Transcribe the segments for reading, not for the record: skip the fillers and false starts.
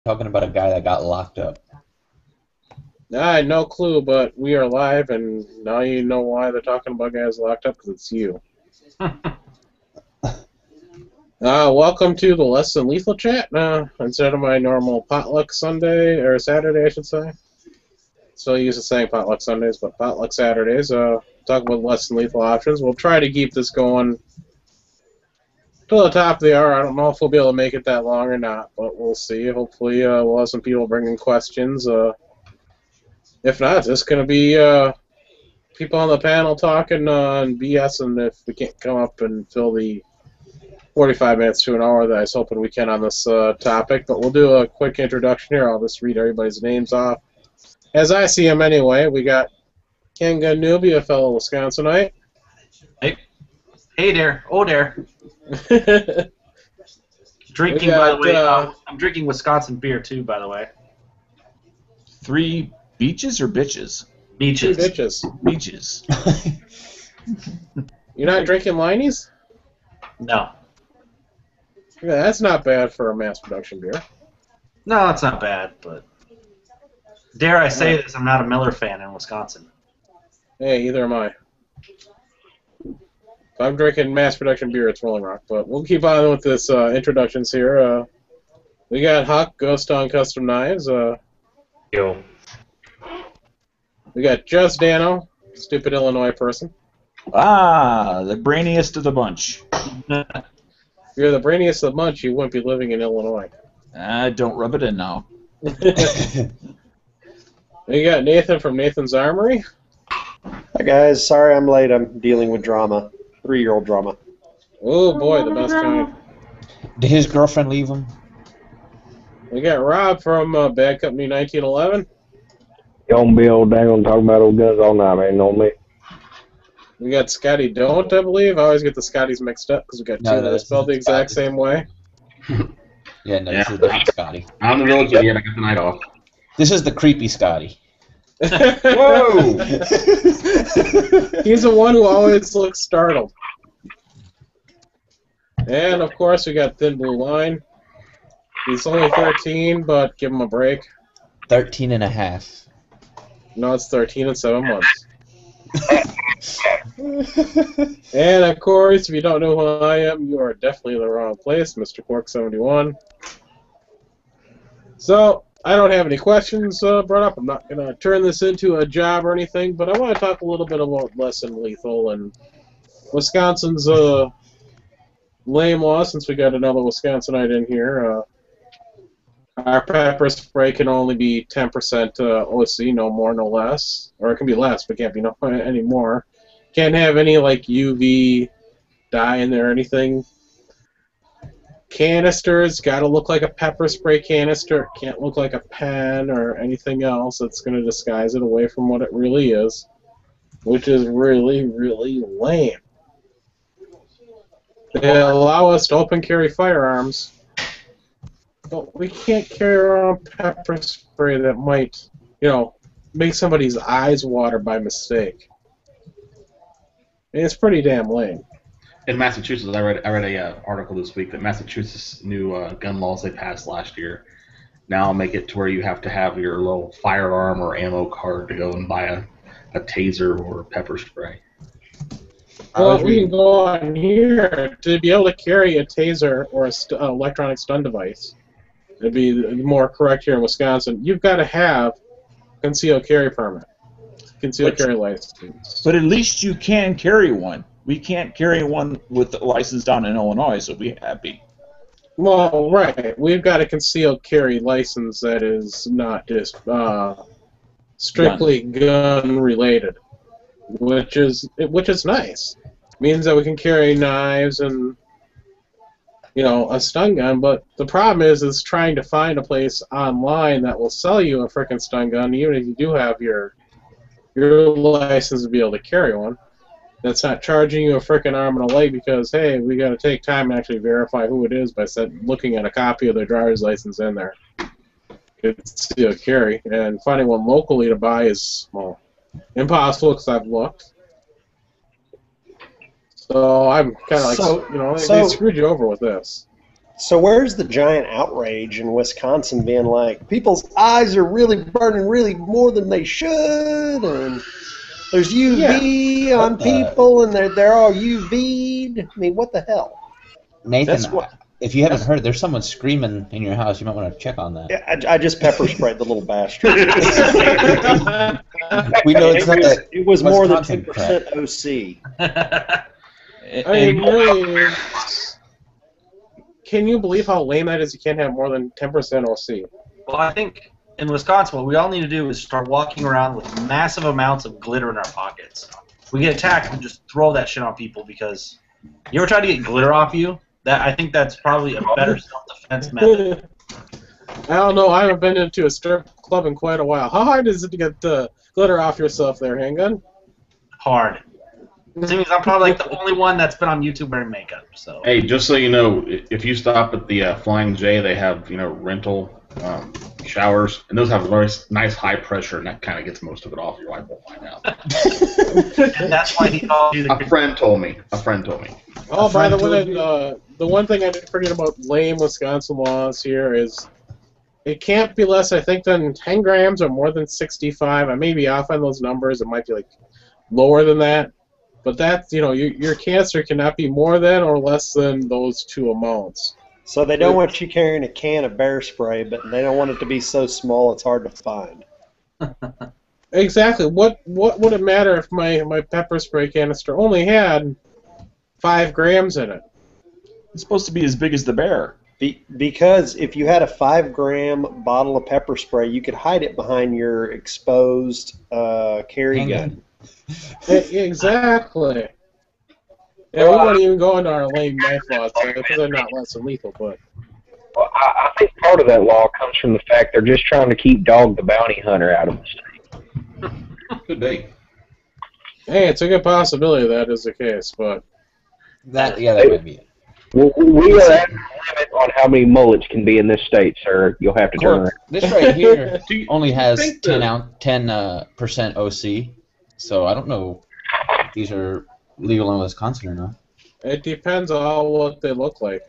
Talking about a guy that got locked up. I had no clue, but we are live, and now you know why they're talking about guys locked up, because it's you. Welcome to the Less Than Lethal chat. Instead of my normal potluck Sunday, or Saturday, I should say. Still used to saying potluck Sundays, but potluck Saturdays. Talk about less than lethal options. We'll try to keep this going to the top of the hour. I don't know if we'll be able to make it that long or not, but we'll see. Hopefully, we'll have some people bringing questions. If not, it's just going to be people on the panel talking and BSing if we can't come up and fill the 45 minutes to an hour that I was hoping we can on this topic. But we'll do a quick introduction here. I'll just read everybody's names off. As I see them anyway, we got handgun newbie, a fellow Wisconsinite. Hey there. Oh there. Drinking, by the way. I'm drinking Wisconsin beer, too, by the way. 3 beaches or bitches? Beaches. Beaches. You're not drinking Liney's? No. Yeah, that's not bad for a mass production beer. No, it's not bad, but dare I say this, I'm not a Miller fan in Wisconsin. Hey, either am I. If I'm drinking mass production beer, it's Rolling Rock. But we'll keep on with this introductions here. We got Huck, Ghost on Custom Knives. Yo. We got Just Dano, stupid Illinois person. Ah, the brainiest of the bunch. If you're the brainiest of the bunch, you wouldn't be living in Illinois. Don't rub it in now. We got Nathan from Nathan's Armory. Hi guys, sorry I'm late. I'm dealing with drama. 3-year-old drama. Oh boy, the best kind. Did his girlfriend leave him? We got Rob from Bad Company 1911. Don't be old dang on talk about old guns all night, man. Know me. We got Scotty Don't, I believe. I always get the Scotties mixed up because we got two that are spelled the exact same way. Yeah, no, this is not Scotty. I'm in the village yet. I got the night off. This is the creepy Scotty. Whoa! He's the one who always looks startled. And, of course, we got Thin Blue Line. He's only 13, but give him a break. 13 and a half. No, it's 13 and 7 months. And, of course, if you don't know who I am, you are definitely in the wrong place, Mr. Quark71. So, I don't have any questions brought up. I'm not going to turn this into a job or anything, but I want to talk a little bit about less than lethal and Wisconsin's lame law, since we got another Wisconsinite in here. Our pepper spray can only be 10% OC, no more, no less. Or it can be less, but can't be no any more. Can't have any, like, UV dye in there or anything. Canisters got to look like a pepper spray canister. It can't look like a pen or anything else that's going to disguise it away from what it really is, which is really, really lame. They allow us to open carry firearms, but we can't carry around pepper spray that might, make somebody's eyes water by mistake. And it's pretty damn lame. In Massachusetts, I read a article this week that Massachusetts' new gun laws they passed last year now make it to where you have to have your little firearm or ammo card to go and buy a taser or pepper spray. Well, we can go on here to be able to carry a taser or an electronic stun device. It'd be more correct here in Wisconsin. You've got to have concealed carry permit, concealed carry license. But at least you can carry one. We can't carry one with the license down in Illinois, so be happy. Well, right. We've got a concealed carry license that is not just strictly gun related, which is nice. It means that we can carry knives and a stun gun. But the problem is trying to find a place online that will sell you a frickin' stun gun, even if you do have your license to be able to carry one. That's not charging you a frickin' arm and a leg because, hey, we got to take time and actually verify who it is by looking at a copy of their driver's license in there. It's still carry, and finding one locally to buy is, well, impossible because I've looked. So I'm kind of like, they screwed you over with this. So where's the giant outrage in Wisconsin being like, people's eyes are really burning really more than they should, and there's UV on people, and they're all UV'd? I mean, what the hell? Nathan, if you haven't heard, there's someone screaming in your house. You might want to check on that. Yeah, I just pepper sprayed the little bastard. We know it's not that. It was more than Wisconsin 2% OC. I mean, really, can you believe how lame that is? You can't have more than 10% OC. Well, I think in Wisconsin, what we all need to do is start walking around with massive amounts of glitter in our pockets. We get attacked, we just throw that shit on people because you ever try to get glitter off you? I think that's probably a better self-defense method. I don't know. I haven't been into a strip club in quite a while. How hard is it to get the glitter off yourself there, handgun? Hard. That means I'm probably like the only one that's been on YouTube wearing makeup. So. Hey, just so you know, if you stop at the Flying J, they have rental showers, and those have very nice high pressure, and that kind of gets most of it off. Your wife won't find out. And that's why he called you the. A friend told me. Oh, by the way, the one thing I did forget about lame Wisconsin laws here is it can't be less, I think, than 10 grams or more than 65. I may be off on those numbers. It might be like lower than that. But that's, your canister cannot be more than or less than those two amounts. So they don't want you carrying a can of bear spray, but they don't want it to be so small it's hard to find. Exactly. What would it matter if my pepper spray canister only had 5 grams in it? It's supposed to be as big as the bear. Because if you had a 5-gram bottle of pepper spray, you could hide it behind your exposed carry gun. Exactly. Yeah, we won't even go into our lame knife laws because they're not less than lethal, but. Well, I think part of that law comes from the fact they're just trying to keep Dog the Bounty Hunter out of the state. Could be. Hey, it's a good possibility that is the case, but. That might be it. Well, we are at a limit on how many mullets can be in this state, sir. You'll have to turn around. This right here only has 10% OC, so I don't know if these are legal in Wisconsin or not. It depends on what they look like.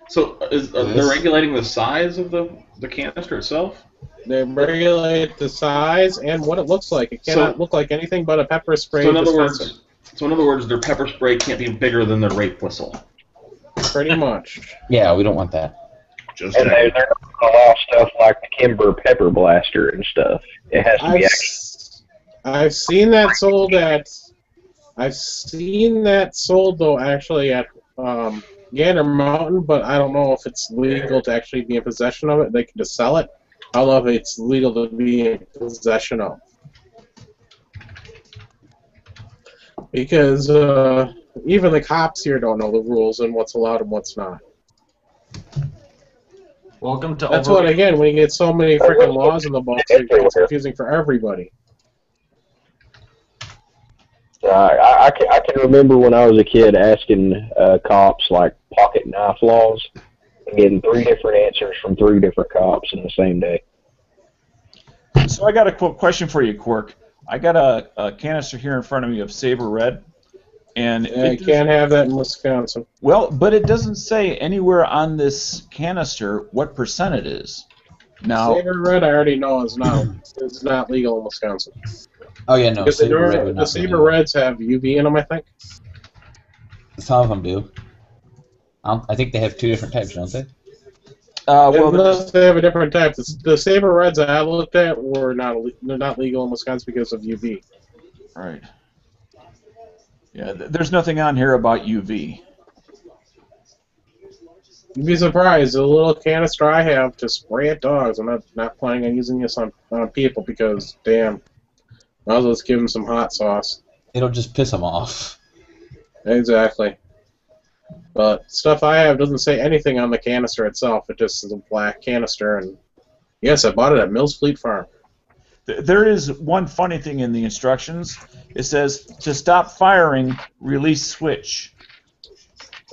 So, they're regulating the size of the canister itself? They regulate the size and what it looks like. It cannot look like anything but a pepper spray dispenser. So in other words, their pepper spray can't be bigger than their rape whistle. Pretty much. Yeah, we don't want that. Just and they're not going to allow stuff like the Kimber Pepper Blaster and stuff. It has to be I've seen that sold though actually at Gander Mountain, but I don't know if it's legal to actually be in possession of it. They can just sell it. I don't know if it's legal to be in possession of. Because even the cops here don't know the rules and what's allowed and what's not. Welcome to. That's what, again, when you get so many freaking laws in the books, it's confusing for everybody. I can remember when I was a kid asking cops like pocket knife laws and getting 3 different answers from 3 different cops in the same day. So I got a quick question for you, Quirk. I got a canister here in front of me of Saber Red, and you can't have that in Wisconsin. Well, but it doesn't say anywhere on this canister what percent it is. Now, Saber Red, I already know is not legal in Wisconsin. Oh yeah, no. Because the Saber Reds have UV in them, I think. Some of them do. I think they have 2 different types, don't they? Unless they have a different type. The Saber Reds I looked at were not legal in Wisconsin because of UV. Right. Yeah, there's nothing on here about UV. You'd be surprised. The little canister I have to spray at dogs. I'm not planning on using this on people because, damn, might as well just give them some hot sauce. It'll just piss them off. Exactly. But stuff I have doesn't say anything on the canister itself. It just is a black canister, and yes, I bought it at Mills Fleet Farm. There is one funny thing in the instructions. It says, to stop firing, release switch.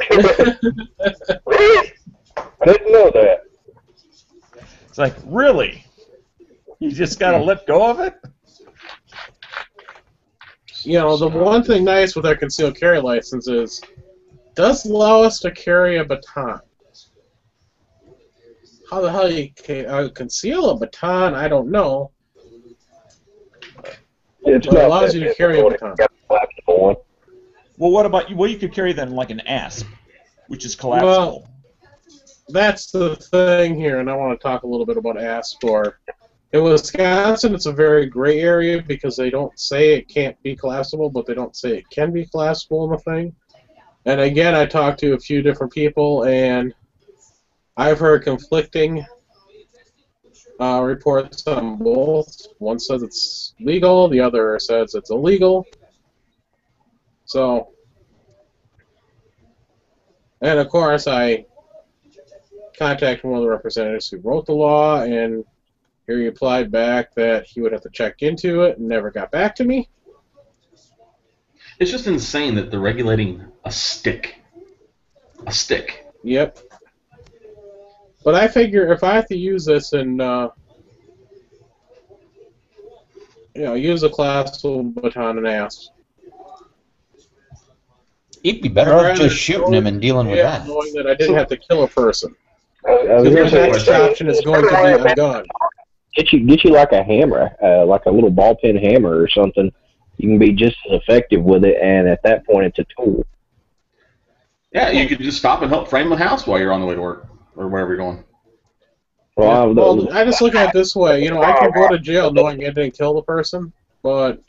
Really? I didn't know that. It's like, really? You just got to let go of it? You know, the one thing nice with our concealed carry license is it does allow us to carry a baton. how the hell you can conceal a baton, I don't know. It allows you to carry a baton. Well, what about you? Well, you could carry then like an asp, which is collapsible. Well, that's the thing here, and I want to talk a little bit about asp. In Wisconsin, it's a very gray area because they don't say it can't be collapsible, but they don't say it can be collapsible in the thing. And again, I talked to a few different people, and I've heard conflicting reports on both. One says it's legal, the other says it's illegal. So, and of course, I contacted one of the representatives who wrote the law, and he replied back that he would have to check into it and never got back to me. It's just insane that they're regulating a stick. A stick. Yep. But I figure if I have to use this and use a collapsible baton and asp. You'd be better off just shooting him and dealing with that. Knowing that I didn't have to kill a person. The next option is going to be a gun. Get you like a hammer, like a little ball peen hammer or something. You can be just as effective with it, and at that point, it's a tool. Yeah, you could just stop and help frame the house while you're on the way to work or wherever you're going. Well, I just look at it this way. I can go to jail knowing I didn't kill the person, but...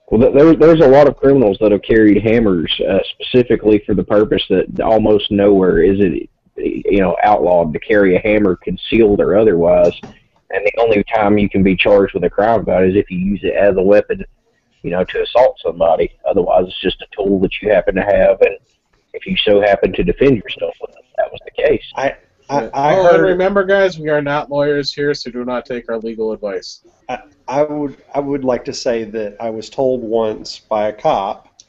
Well, there's a lot of criminals that have carried hammers specifically for the purpose that almost nowhere is it, outlawed to carry a hammer concealed or otherwise. And the only time you can be charged with a crime about it is if you use it as a weapon, to assault somebody. Otherwise, it's just a tool that you happen to have, and if you so happen to defend yourself with it, that was the case. I heard. Remember, guys, we are not lawyers here, so do not take our legal advice. I would like to say that I was told once by a cop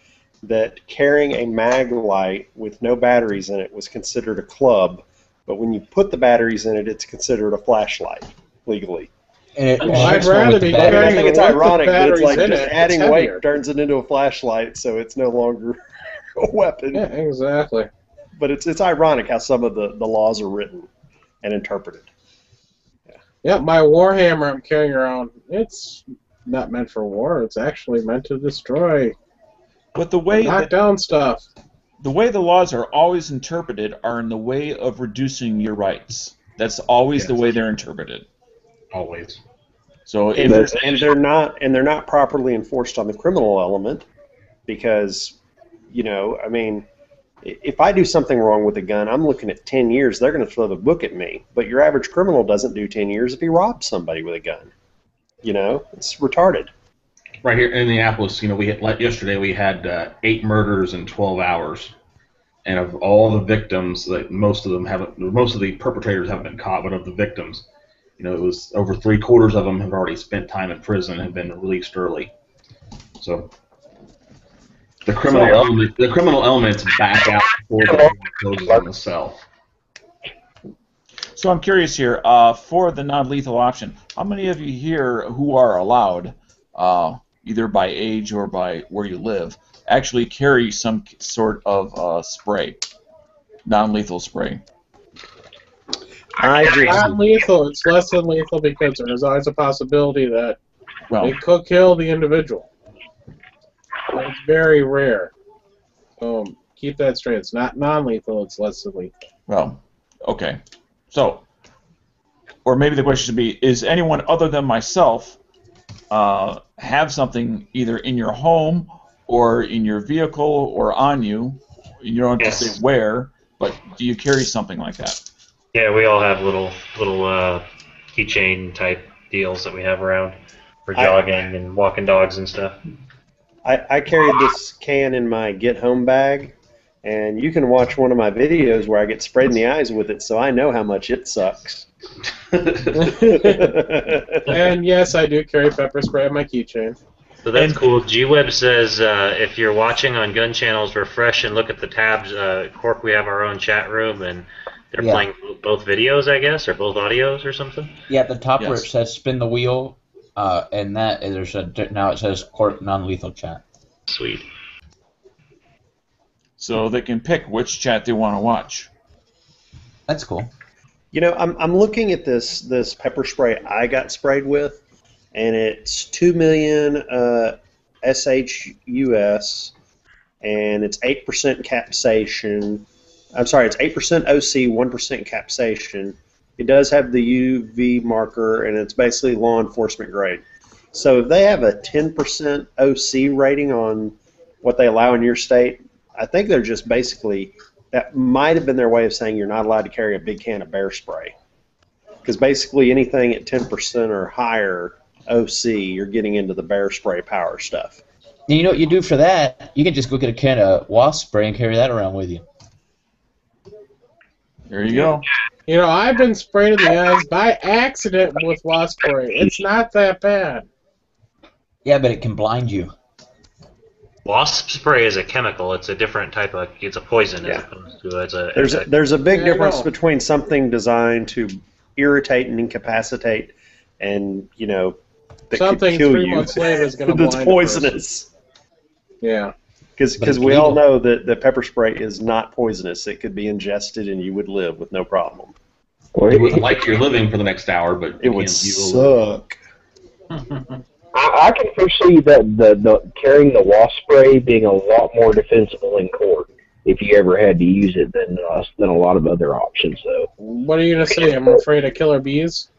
that carrying a mag light with no batteries in it was considered a club, but when you put the batteries in it, it's considered a flashlight legally. I'd rather be carrying. I think it's ironic that it's like just adding weight turns it into a flashlight, so it's no longer a weapon. Yeah, exactly. But it's ironic how some of the laws are written and interpreted. Yeah, my Warhammer I'm carrying around, it's not meant for war. It's actually meant to destroy. But the way knock down stuff. The way the laws are always interpreted are in the way of reducing your rights. That's always the way they're interpreted. Always. So they're not properly enforced on the criminal element because, if I do something wrong with a gun, I'm looking at 10 years. They're going to throw the book at me. But your average criminal doesn't do 10 years if he robs somebody with a gun. It's retarded. Right here in Indianapolis, yesterday we had 8 murders in 12 hours, and of all the victims, most of the perpetrators haven't been caught, but of the victims, it was over 3/4 of them have already spent time in prison and have been released early. So the criminal elements back out before the closes in the cell. So I'm curious here, for the non-lethal option, how many of you here who are allowed, either by age or by where you live, actually carry some sort of spray, non-lethal spray? It's not lethal. It's less than lethal because there's always a possibility that it could kill the individual. It's very rare. So keep that straight. It's not non-lethal. It's less than lethal. Well, okay. So, or maybe the question should be, is anyone other than myself have something either in your home or in your vehicle or on you? You don't have to say where, but do you carry something like that? Yeah, we all have little keychain type deals that we have around for jogging and walking dogs and stuff. I carried this can in my get home bag, and you can watch one of my videos where I get sprayed in the eyes with it, so I know how much it sucks. And yes, I do carry pepper spray on my keychain. So that's cool. G-Web says if you're watching on gun channels, refresh and look at the tabs. Cork, we have our own chat room, and they're playing both videos, I guess, or both audios or something. Yeah, at the top where it says spin the wheel, and now it says Cork non-lethal chat. Sweet. So they can pick which chat they want to watch. That's cool. You know, I'm looking at this pepper spray I got sprayed with, and it's 2 million SHUS, and it's 8% capsation. I'm sorry, it's 8% OC, 1% capsation. It does have the UV marker, and it's basically law enforcement grade. So if they have a 10% OC rating on what they allow in your state, I think they're just basically, that might have been their way of saying you're not allowed to carry a big can of bear spray. Because basically anything at 10% or higher OC, you're getting into the bear spray power stuff. You know what you do for that? You can just go get a can of wasp spray and carry that around with you. There you go. You know, I've been sprayed in the eyes by accident with wasp spray. It's not that bad. Yeah, but it can blind you. Wasp spray is a chemical. It's a different type of. It's a poison as opposed to There's a big difference between something designed to irritate and incapacitate, and that something could kill 3 you. months later is going to blind That's poisonous. Yeah. Because we all know that pepper spray is not poisonous. It could be ingested and you would live with no problem. It wouldn't like you're living for the next hour, but it would suck. I can foresee that the carrying the wasp spray being a lot more defensible in court if you ever had to use it than a lot of other options, though. What are you going to say? I'm afraid of killer bees?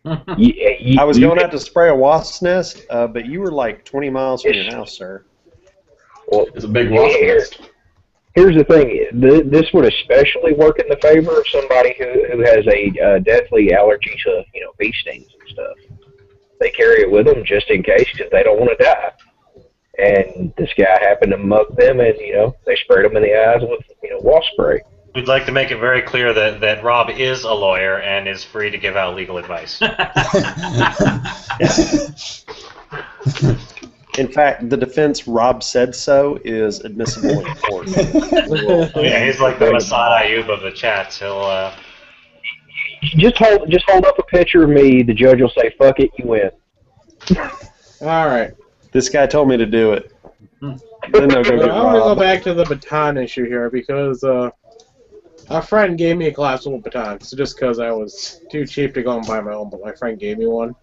I was going out to spray a wasp's nest, but you were like 20 miles from your house, sir. Well, it's a big wasp nest. Here's the thing. This would especially work in the favor of somebody who has a deathly allergy to bee stings and stuff. They carry it with them just in case because they don't want to die. And this guy happened to mug them, and they sprayed them in the eyes with wasp spray. We'd like to make it very clear that Rob is a lawyer and is free to give out legal advice. In fact, the defense "Rob said so" is admissible in court. Yeah, he's like the Masad Ayub of the chats. He'll just hold up a picture of me. The judge will say, "Fuck it, you win." All right. This guy told me to do it. Then I want to go back to the baton issue here because a friend gave me a collapsible baton. So just because I was too cheap to go and buy my own, but my friend gave me one.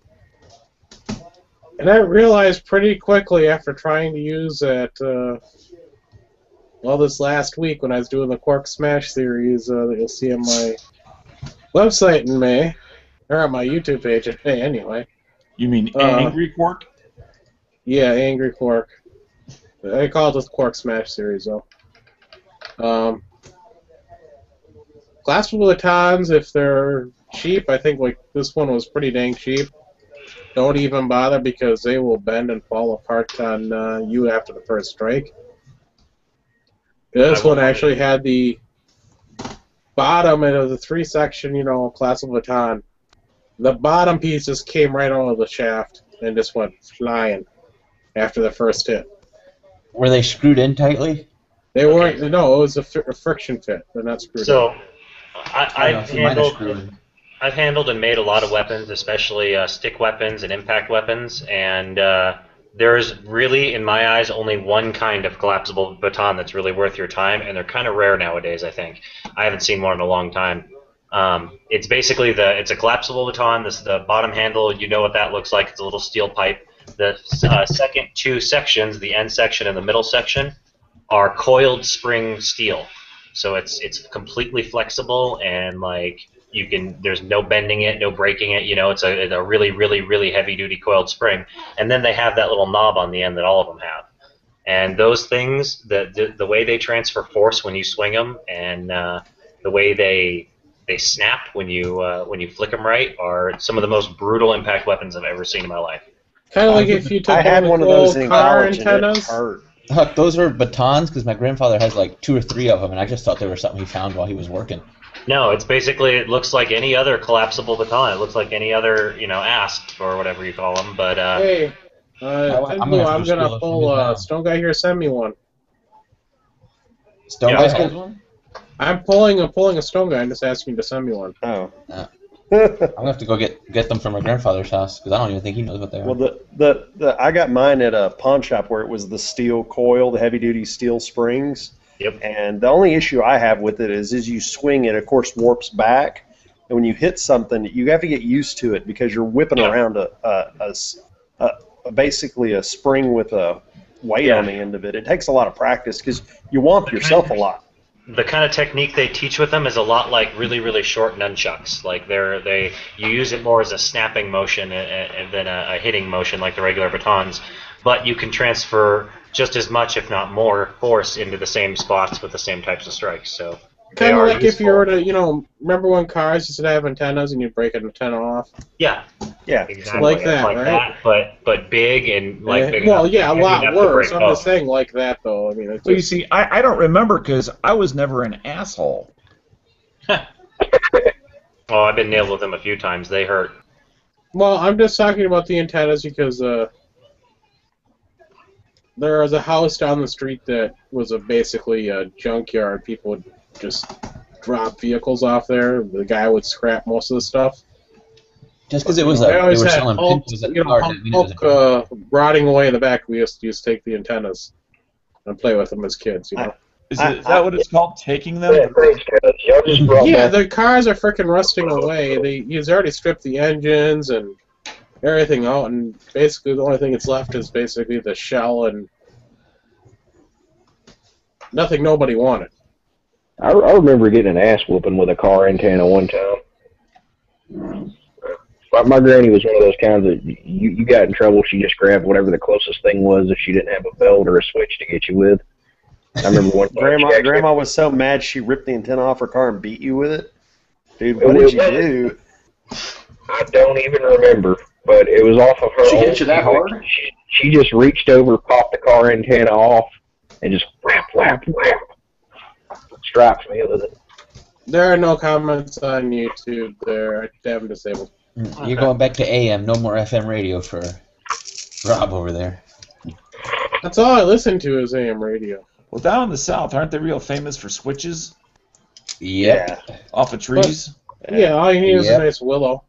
And I realized pretty quickly after trying to use it, this last week when I was doing the Quark Smash series that you'll see on my website in May, or on my YouTube page in May anyway. You mean Angry Quark? Yeah, Angry Quark. I call it the Quark Smash series, though. Collapsible batons, if they're cheap, I think like this one was pretty dang cheap. Don't even bother because they will bend and fall apart on you after the first strike. This one actually had the bottom, and it was a 3-section, collapsible baton. The bottom piece just came right out of the shaft and just went flying after the first hit. Were they screwed in tightly? They weren't. No, it was a friction fit. They're not screwed in. So, I've handled and made a lot of weapons, especially stick weapons and impact weapons, and there is really, in my eyes, only one kind of collapsible baton that's really worth your time, and they're kind of rare nowadays, I think. I haven't seen one in a long time. It's basically it's a collapsible baton. This is the bottom handle. You know what that looks like. It's a little steel pipe. The second 2 sections, the end section and the middle section, are coiled spring steel. So it's completely flexible and there's no bending it, no breaking it. It's a really, really, really heavy-duty coiled spring. And then they have that little knob on the end that all of them have. And those things, the way they transfer force when you swing them, and the way they snap when you flick them right, are some of the most brutal impact weapons I've ever seen in my life. Kind of like if you took one of those in car college antennas. Huck, those are batons because my grandfather has like 2 or 3 of them, and I just thought they were something he found while he was working. No, it's basically, it looks like any other collapsible baton. It looks like any other, asp or whatever you call them. But hey, I'm gonna pull Stone Guy here. Send me one. Stone Guy has one? I'm pulling a Stone Guy. I'm just asking to send me one. Oh. I'm gonna have to go get them from my grandfather's house because I don't even think he knows what they are. Well, I got mine at a pawn shop where it was the steel coil, the heavy-duty steel springs. Yep. And the only issue I have with it is you swing it, of course, warps back, and when you hit something, you have to get used to it because you're whipping around basically a spring with a weight on the end of it. It takes a lot of practice because you whomp yourself a lot. The kind of technique they teach with them is a lot like really, really short nunchucks. Like you use it more as a snapping motion than a hitting motion like the regular batons, but you can transfer just as much, if not more, force into the same spots with the same types of strikes. So kind of like if you were to, remember when cars used to have antennas and you'd break an antenna off? Yeah, exactly. Like that, right? That, but big and like big well, enough. Yeah, a lot worse. I'm just saying like that, though. I mean, it's well, you see, I don't remember because I was never an asshole. Oh, I've been nailed with them a few times. They hurt. Well, I'm just talking about the antennas because there was a house down the street that was basically a junkyard. People would just drop vehicles off there. The guy would scrap most of the stuff. Just because it was they were selling pins at Hulk rotting away in the back, we used to take the antennas and play with them as kids, Is that what it's called, taking them? Yeah, the cars are freaking rusting away. He's already stripped the engines and everything out, and basically the only thing that's left is basically the shell and nothing nobody wanted. I remember getting an ass whooping with a car antenna one time. My granny was one of those kinds that you got in trouble, she just grabbed whatever the closest thing was if she didn't have a belt or a switch to get you with. I remember one time Grandma was so mad she ripped the antenna off her car and beat you with it. Dude, what did you do? I don't even remember, but it was off of her. She hit you that hard? She just reached over, popped the car antenna off, and just whap, whap, whap. Stripes me with it. There are no comments on YouTube there. I have them disabled. You're going back to AM, no more FM radio for Rob over there. That's all I listen to is AM radio. Well, down in the South, aren't they real famous for switches? Yep. Yeah. Off of trees? Yeah, all you need is a nice willow.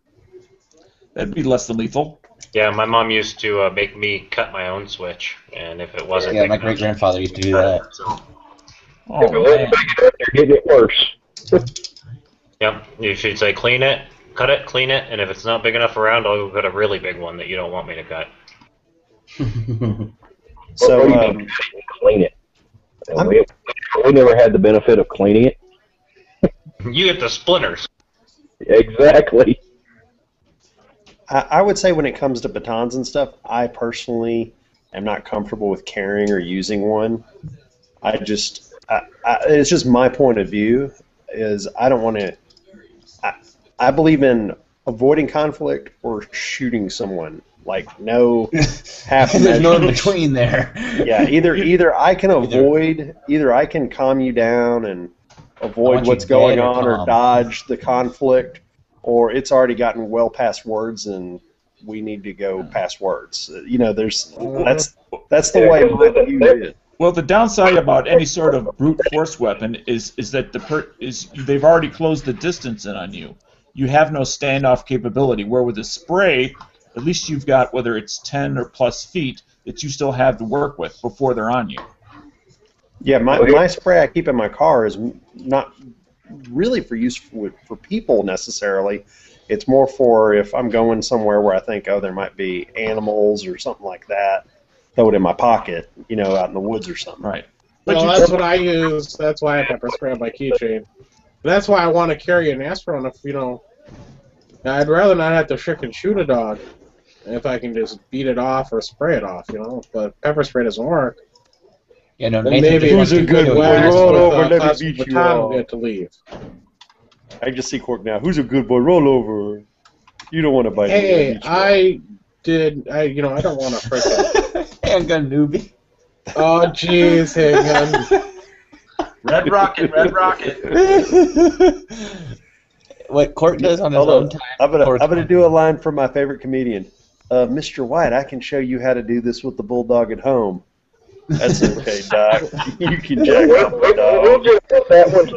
That'd be less than lethal. Yeah, my mom used to make me cut my own switch, and if it wasn't... Yeah, my great-grandfather used to do that. Oh, man. They're getting it worse. Yep, you should say clean it, cut it, clean it, and if it's not big enough around, I'll cut a really big one that you don't want me to cut. So, clean it. We never had the benefit of cleaning it. You get the splinters. Exactly. I would say when it comes to batons and stuff, I personally am not comfortable with carrying or using one. It's just my point of view. Is I don't want to. I believe in avoiding conflict or shooting someone. Like no half. There's no in between there. Yeah, either I can avoid, either I can calm you down and avoid what's going on or dodge the conflict, or it's already gotten well past words and we need to go past words. That's the way my view is. Well, the downside about any sort of brute force weapon is that they've already closed the distance in on you. You have no standoff capability. Where with a spray, at least you've got, whether it's 10 or plus feet, that you still have to work with before they're on you. Yeah, my spray I keep in my car is not really for use for people necessarily. It's more for if I'm going somewhere where I think, there might be animals or something like that. Throw it in my pocket, out in the woods or something. Right. Well, that's what I use. That's why I pepper spray on my keychain. That's why I want to carry an Astron I'd rather not have to frickin' shoot a dog if I can just beat it off or spray it off, But pepper spray doesn't work. Yeah, no, then maybe who's a good boy? Roll over, let me beat you baton off. get to leave. I just see Cork now. Who's a good boy? Roll over. You don't want to bite me. Hey, I don't want to frickin' handgun newbie. Oh, jeez, handgun. Red Rocket. What Court does on his own time. I'm gonna do a line from my favorite comedian. Mr. White, I can show you how to do this with the bulldog at home. That's okay, Doc. You can jack up the dog. We'll just put that one.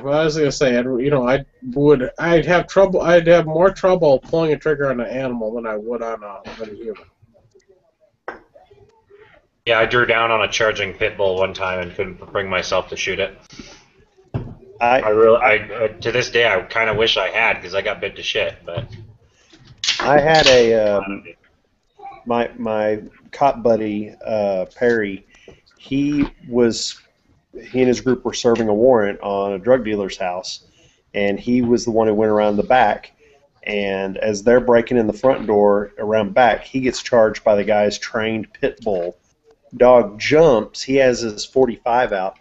Well, I was gonna say, I'd have more trouble pulling a trigger on an animal than I would on a human. Yeah, I drew down on a charging pit bull one time and couldn't bring myself to shoot it. To this day, I kind of wish I had because I got bit to shit. But I had a my cop buddy Perry. He and his group were serving a warrant on a drug dealer's house, and he was the one who went around the back. And as they're breaking in the front door around back, he gets charged by the guy's trained pit bull. Dog jumps. He has his 45 out.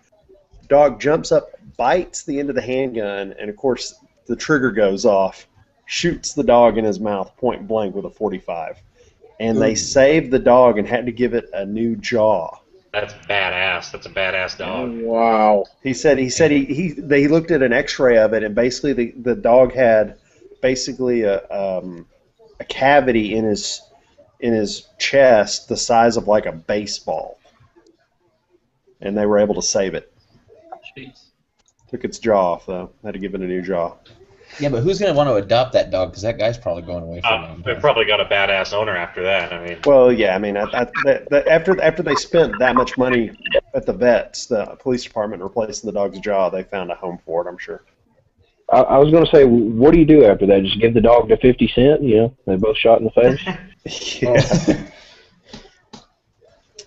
Dog jumps up, bites the end of the handgun, and of course the trigger goes off. Shoots the dog in his mouth point blank with a 45. And they saved the dog and had to give it a new jaw. That's badass. That's a badass dog. Oh, wow. He said they looked at an X-ray of it, and basically the dog had basically a cavity in his chest the size of like a baseball, and they were able to save it. Jeez. Took its jaw off though. Had to give it a new jaw. Yeah, but who's going to want to adopt that dog? Because that guy's probably going away from him. They probably got a badass owner after that. I mean. Well, yeah. I mean, after they spent that much money at the vets, the police department replacing the dog's jaw, they found a home for it. I'm sure. I was going to say, what do you do after that? Just give the dog to 50 Cent? You know, they both shot in the face. Yeah.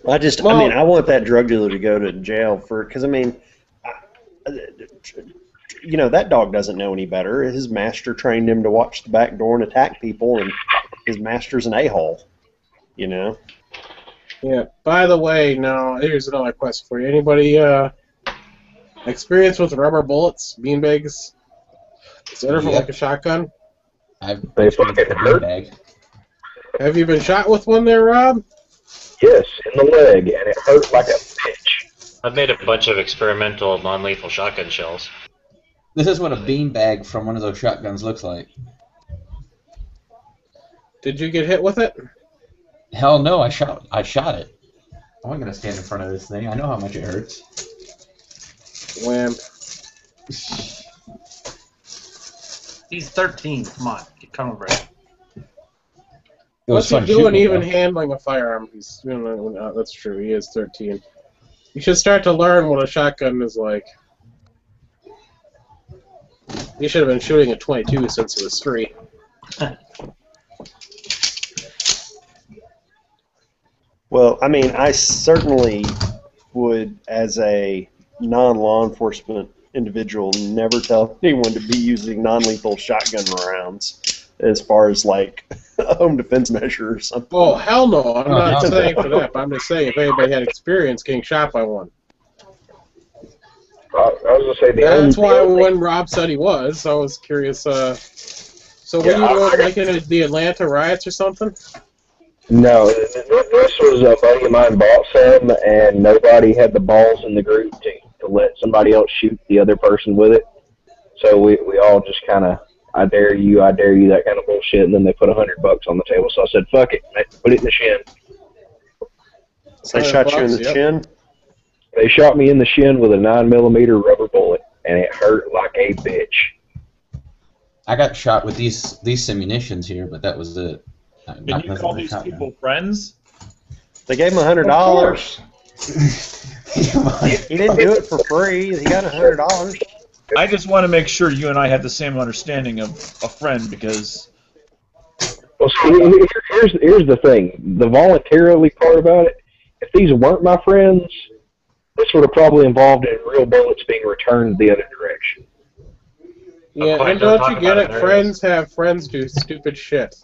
I mean, I want that drug dealer to go to jail because I mean, you know, that dog doesn't know any better. His master trained him to watch the back door and attack people, and his master's an a-hole. You know. Yeah. By the way, now here's another question for you. Anybody experience with rubber bullets, beanbags? Is that for like a shotgun? I've fucking beanbag. Have you been shot with one there, Rob? Yes, in the leg, and it hurt like a bitch. I've made a bunch of experimental non-lethal shotgun shells. This is what a beanbag from one of those shotguns looks like. Did you get hit with it? Hell no, I shot it. I wasn't gonna stand in front of this thing. I know how much it hurts. Wham. He's 13. Come on, get coming, bro. What's he doing even handling a firearm? He's that's true. He is 13. You should start to learn what a shotgun is like. You should have been shooting a 22 since it was 3. Well, I mean, I certainly would, as a non-law enforcement individual, never tell anyone to be using non-lethal shotgun rounds as far as, like, a home defense measure or something. Oh, hell no. I'm not saying for that, but I'm just saying if anybody had experience getting shot by one. I was going to say that's why when Rob said he was, I was curious. So were you going like in the Atlanta riots or something? No, this was a buddy of mine bought some, and nobody had the balls in the group to let somebody else shoot the other person with it. So we all just kind of, I dare you, that kind of bullshit, and then they put $100 on the table. So I said, fuck it, put it in the shin. So they shot you in the chin? They shot me in the shin with a 9mm rubber bullet, and it hurt like a bitch. I got shot with these munitions here, but that was it. Can you call these people friends? They gave him $100. He didn't do it for free. He got $100. I just want to make sure you and I have the same understanding of a friend, because... Well, see, here's the thing. The voluntarily part about it, if these weren't my friends, this would have probably involved in real bullets being returned the other direction. Yeah, and don't you get it? Friends have friends do stupid shit.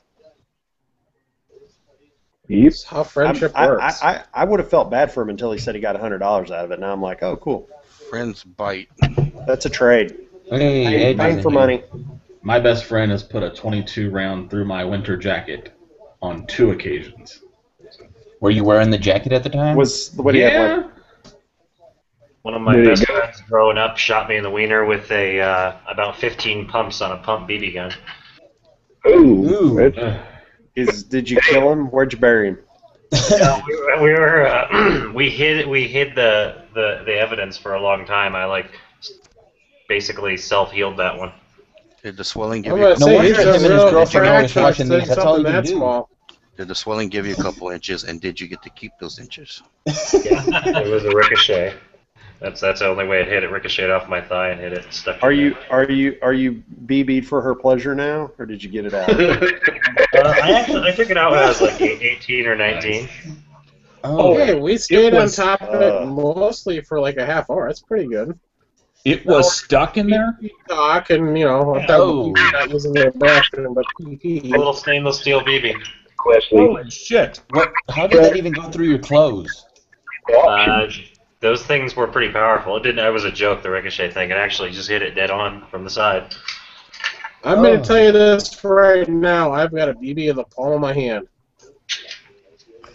Yep. That's how friendship works. I would have felt bad for him until he said he got $100 out of it. Now I'm like, oh, cool. Friends bite. That's a trade. Hey, paying for money. My best friend has put a 22 round through my winter jacket on 2 occasions. Were you wearing the jacket at the time? What he had like? One of my best friends growing up shot me in the wiener with a about 15 pumps on a pump BB gun. Ooh. Did you kill him? Where'd you bury him? We hid the evidence for a long time. I basically self-healed that one. Did the swelling give you? No wonder him and his girlfriend always watching these. That's all you can do. Small. Did the swelling give you a couple inches, and did you get to keep those inches? Yeah, it was a ricochet. That's the only way it hit. It ricocheted off my thigh and hit it. Stuck. Are you BB'd for her pleasure now, or did you get it out? I took it out when I was like 18 or 19. Oh, hey, we stayed on top of it mostly for like a half hour. That's pretty good. It was stuck in there? Talk and, that was in their bathroom, but A little stainless steel BB. Holy shit. What? How did that even go through your clothes? Those things were pretty powerful. It was a joke, the ricochet thing. It actually just hit it dead on from the side. I'm going to tell you this right now. I've got a BB in the palm of my hand.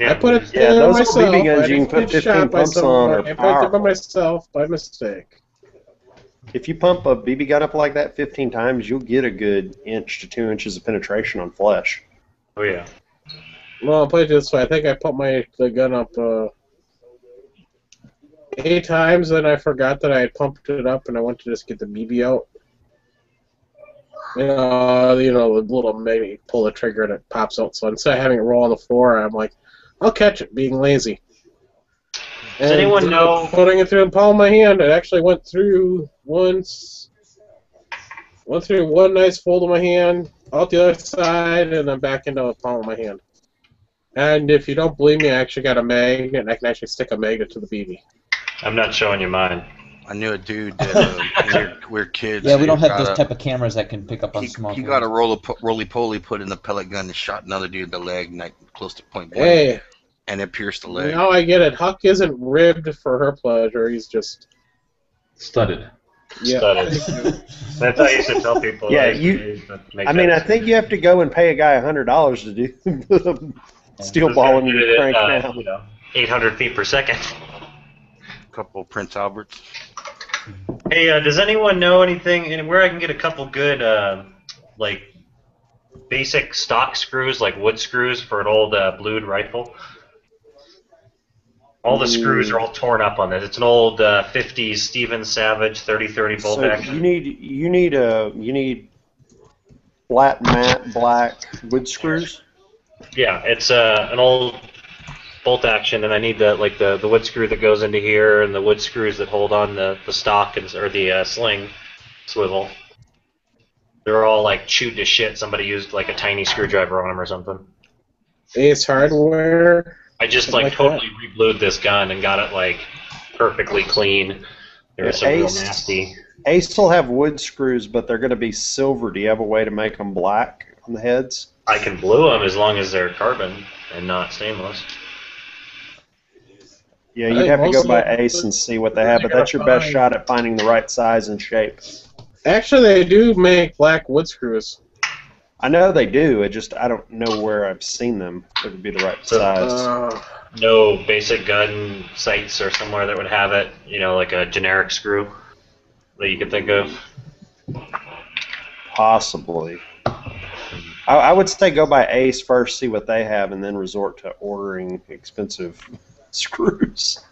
Yeah. I put it there those myself. BB guns you can put 15 pumps on are I put it there by powerful. myself by mistake. If you pump a BB gun up like that 15 times, you'll get a good 1 to 2 inches of penetration on flesh. Oh, yeah. Well, I'll put it this way. I think I put the gun up 8 times, and I forgot that I had pumped it up, and I went to just get the BB out. The little magnet, you pull the trigger and it pops out. So instead of having it roll on the floor, I'm like, I'll catch it, being lazy. Does anyone know? Putting it through the palm of my hand, it actually went through one nice fold of my hand, out the other side, and then back into the palm of my hand. And if you don't believe me, I actually got a magnet, and I can actually stick a magnet to the BB. I'm not showing you mine. I knew a dude that we're kids. Yeah, we don't have those type of cameras that can pick up on small. He got a roly-poly put in the pellet gun and shot another dude in the leg, close to point blank. Hey. And it pierced the leg. Now I get it. Huck isn't ribbed for her pleasure. He's just studded. Yeah. Studded. That's how I used to tell people. Yeah, I think you have to go and pay a guy $100 to do steel ball in your crank now. 800 feet per second. A couple Prince Alberts. Hey, does anyone know anything where I can get a couple good, basic stock screws, like wood screws for an old blued rifle? All the screws are all torn up on this. It's an old 50s Steven Savage 30-30 bolt action. You need flat matte black wood screws. Yeah, it's an old bolt action, and I need the wood screw that goes into here, and the wood screws that hold on the stock or the sling swivel. They're all like chewed to shit. Somebody used like a tiny screwdriver on them or something. Ace Hardware. I just totally reblued this gun and got it perfectly clean. There was some real nasty. Ace will have wood screws, but they're going to be silver. Do you have a way to make them black on the heads? I can blue them as long as they're carbon and not stainless. Yeah, you'd have to go by Ace and see what they have, but that's your best shot at finding the right size and shape. Actually, they do make black wood screws. I know they do. I don't know where I've seen them. It would be the right size. No basic gun sites or somewhere that would have it, like a generic screw that you could think of? Possibly. I would say go by Ace first, see what they have, and then resort to ordering expensive screws.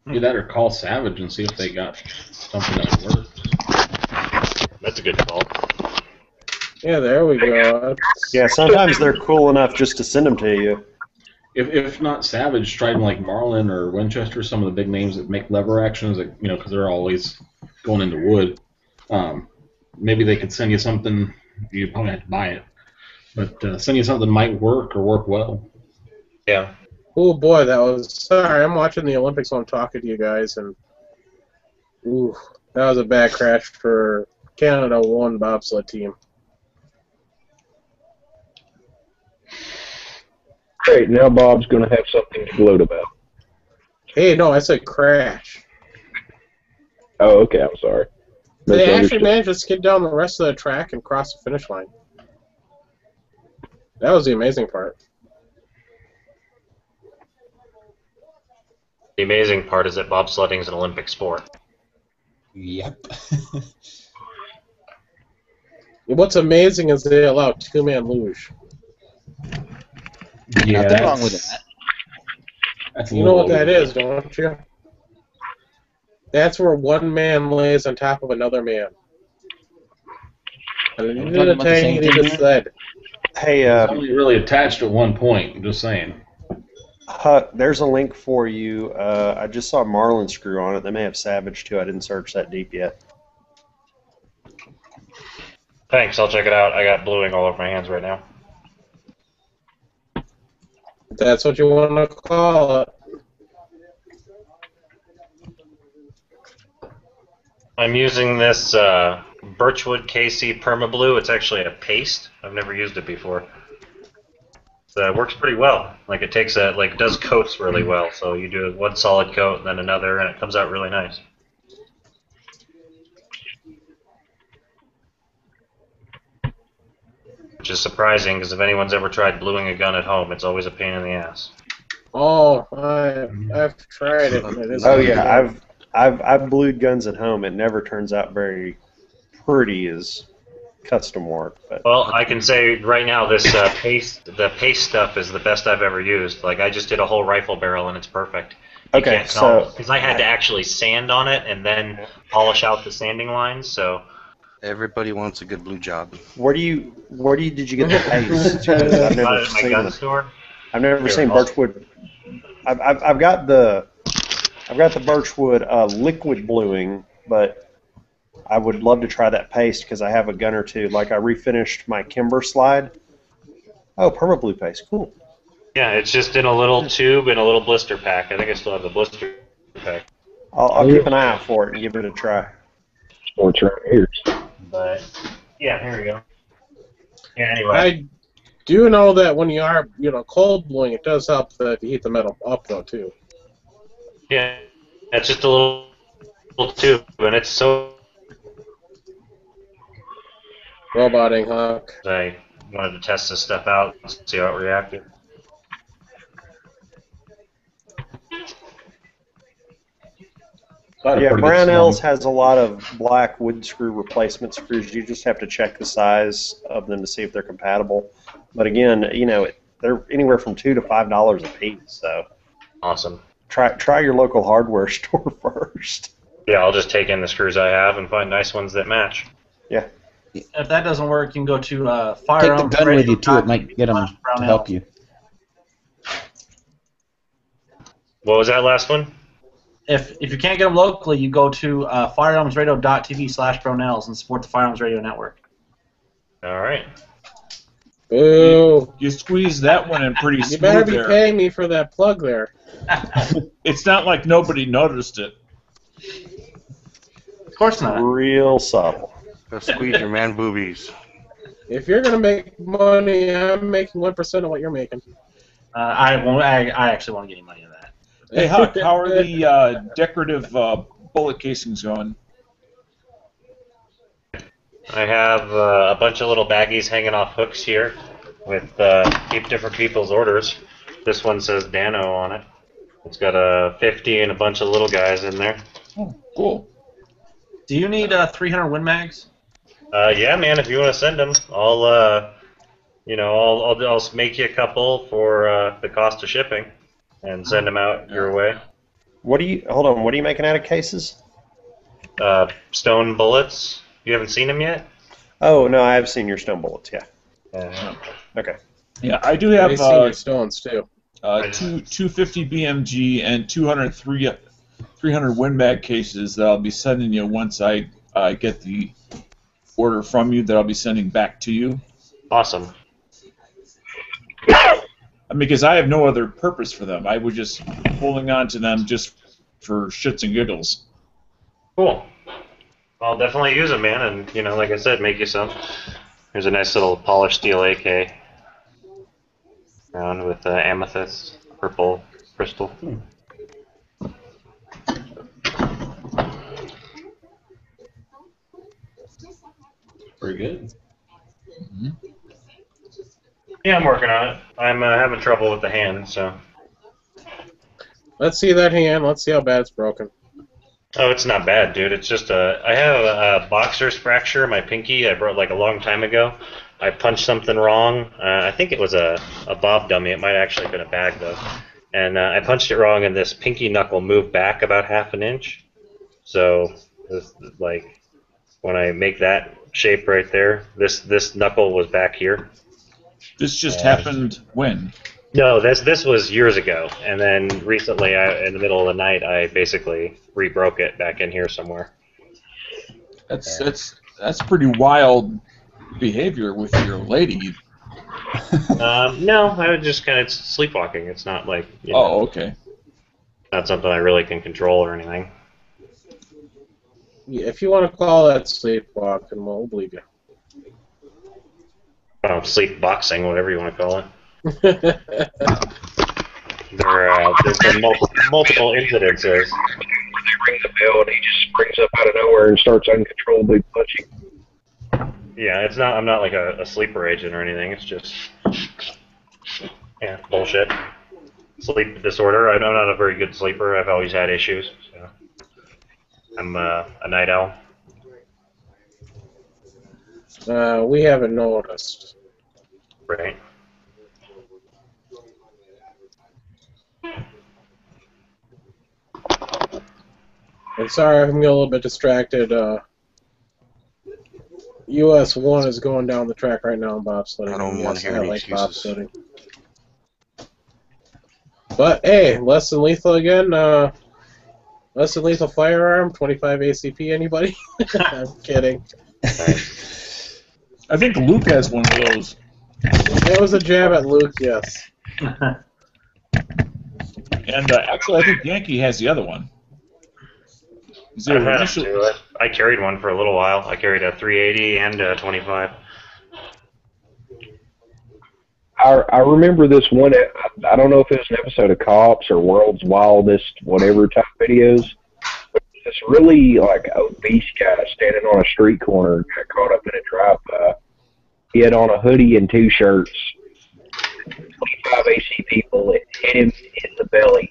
Either that or call Savage and see if they got something that would work. That's a good call. Yeah, there we go. Yeah, sometimes they're cool enough just to send them to you. If not Savage, try them like Marlin or Winchester, some of the big names that make lever actions, because they're always going into wood. Maybe they could send you something. You probably have to buy it, but send you something that might work or work well. Yeah. Oh boy, that was. Sorry, I'm watching the Olympics while I'm talking to you guys, and that was a bad crash for Canada 1 bobsled team. Great, now Bob's going to have something to gloat about. Hey, no, I said crash. Oh, okay, I'm sorry. They actually managed to skid down the rest of the track and cross the finish line. That was the amazing part. The amazing part is that bobsledding is an Olympic sport. Yep. What's amazing is they allow two-man luge. Yeah, nothing wrong with that. That's you know what that is, don't you? That's where one man lays on top of another man. And you need a tiny sled. Hey, It's only really attached at one point. I'm just saying. Huck, there's a link for you. I just saw Marlin screw on it. They may have Savage too. I didn't search that deep yet. Thanks, I'll check it out. I got bluing all over my hands right now. That's what you want to call it. I'm using this Birchwood KC Permablue. It's actually a paste. I've never used it before. So it works pretty well. Like it takes does coats really well. So you do one solid coat and then another, and it comes out really nice. Which is surprising because if anyone's ever tried bluing a gun at home, it's always a pain in the ass. Oh, I've tried it. Oh yeah, I've blued guns at home. It never turns out very pretty as custom work. But Well, I can say right now the paste stuff is the best I've ever used. Like I just did a whole rifle barrel and it's perfect. You okay, can't tell so because I had to actually sand on it and then polish out the sanding lines. So Everybody wants a good blue job. where did you get the paste? 'Cause I've got never it at my seen gun the- store. I've never Here, seen I'll- Birchwood. I've got the Birchwood liquid bluing, but I would love to try that paste because I have a gun or two. Like I refinished my Kimber slide. Oh, perma blue paste, cool. Yeah, it's just in a little tube and a little blister pack. I think I still have the blister pack. I'll keep an eye out for it and give it a try. Sports right here. But yeah, here we go. Yeah, anyway. I do know that when you are, cold bluing, it does help to heat the metal up, though, too. Yeah, it's just a little tube, and it's so. Roboting, Huck. I wanted to test this stuff out and see how it reacted. Yeah, Brownells has a lot of black wood screw replacement screws. You just have to check the size of them to see if they're compatible. But again, they're anywhere from $2 to $5 a piece. So Awesome. try your local hardware store first. Yeah, I'll just take in the screws I have and find nice ones that match. Yeah. If that doesn't work, you can go to Take firearm. the gun with you too. It might get them to help you. What was that last one? If you can't get them locally, you go to firearmsradio.tv/Brownells and support the Firearms Radio Network. All right. Boo. You squeeze that one in pretty You smooth better be there. paying me for that plug there. It's not like nobody noticed it. Of course not. Real subtle. Go squeeze your man boobies. If you're going to make money, I'm making 1% of what you're making. I won't. I actually won't get any money in that. Hey, Huck, how are the decorative bullet casings going? I have a bunch of little baggies hanging off hooks here with different people's orders. This one says Dano on it. It's got a 50 and a bunch of little guys in there. Oh, cool. Do you need 300 Win Mags? Yeah, man. If you want to send them, I'll make you a couple for the cost of shipping, and send them out your way. What are you making out of cases? Stone bullets. You haven't seen them yet? Oh no, I have seen your stone bullets. Yeah. Okay. Yeah, I do have They see your stones, too. 250 BMG and 300 Win Mag cases that I'll be sending you once I get the order from you that I'll be sending back to you. Awesome. Because I have no other purpose for them. I was just holding on to them just for shits and giggles. Cool. I'll definitely use them, man, and like I said, make you some. Here's a nice little polished steel AK. Around with amethyst, purple crystal. Pretty good. Mm-hmm. Yeah, I'm working on it. I'm having trouble with the hand, so. Let's see that hand. Let's see how bad it's broken. Oh, it's not bad, dude. It's just I have a boxer's fracture in my pinky. I broke like a long time ago. I punched something wrong. I think it was a bob dummy. It might actually have been a bag, though. And I punched it wrong, and this pinky knuckle moved back about half an inch. So, when I make that shape right there, this knuckle was back here. This just happened when? No, this was years ago, and then recently, in the middle of the night, I basically re-broke it back in here somewhere. That's pretty wild behavior with your lady. No, I was just kind of sleepwalking. It's not like okay. Not something I really can control or anything. Yeah, if you want to call that sleepwalking, we'll believe you. Sleep boxing, whatever you want to call it. There's been multiple incidences. They ring the bell and he just springs up out of nowhere and starts uncontrollably punching. Yeah, it's not. I'm not like a sleeper agent or anything. It's just bullshit. Sleep disorder. I'm not a very good sleeper. I've always had issues. So I'm a night owl. We haven't noticed. Right. I'm sorry, I'm getting a little bit distracted. US 1 is going down the track right now in bobsledding. I don't want to hear any excuses. Bobsledding. But hey, less than lethal again. Less than lethal firearm, 25 ACP. Anybody? I'm kidding. I think Luke has one of those. It was a jab at Luke, yes. And actually, I think Yankee has the other one. I carried one for a little while. I carried a 380 and a 25. I remember this one. I don't know if it was an episode of Cops or World's Wildest, whatever type videos. But this really obese guy standing on a street corner got caught up in a drive-by. He had on a hoodie and 2 shirts. 25 AC people hit him in the belly,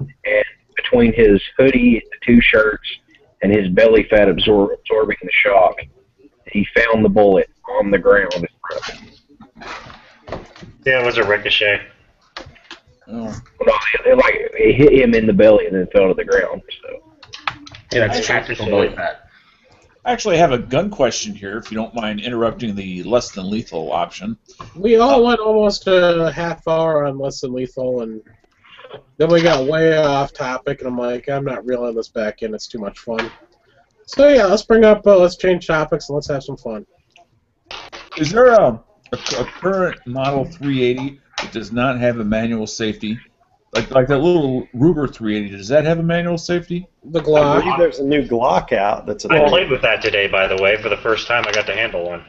and between his hoodie, the 2 shirts, and his belly fat absorbing the shock, he found the bullet on the ground in front of him. Yeah, it was a ricochet. No, it hit him in the belly and then fell to the ground. So. Yeah, that's tactical belly fat. I actually have a gun question here, if you don't mind interrupting the less than lethal option. We all went almost a half hour on less than lethal, and then we got way off topic, and I'm like, I'm not reeling this back in. It's too much fun. So yeah, let's change topics and let's have some fun. Is there a current model 380 that does not have a manual safety? Like that little Ruger 380, does that have a manual safety? The Glock. I believe there's a new Glock out that's I played with that today, by the way, for the first time I got to handle one.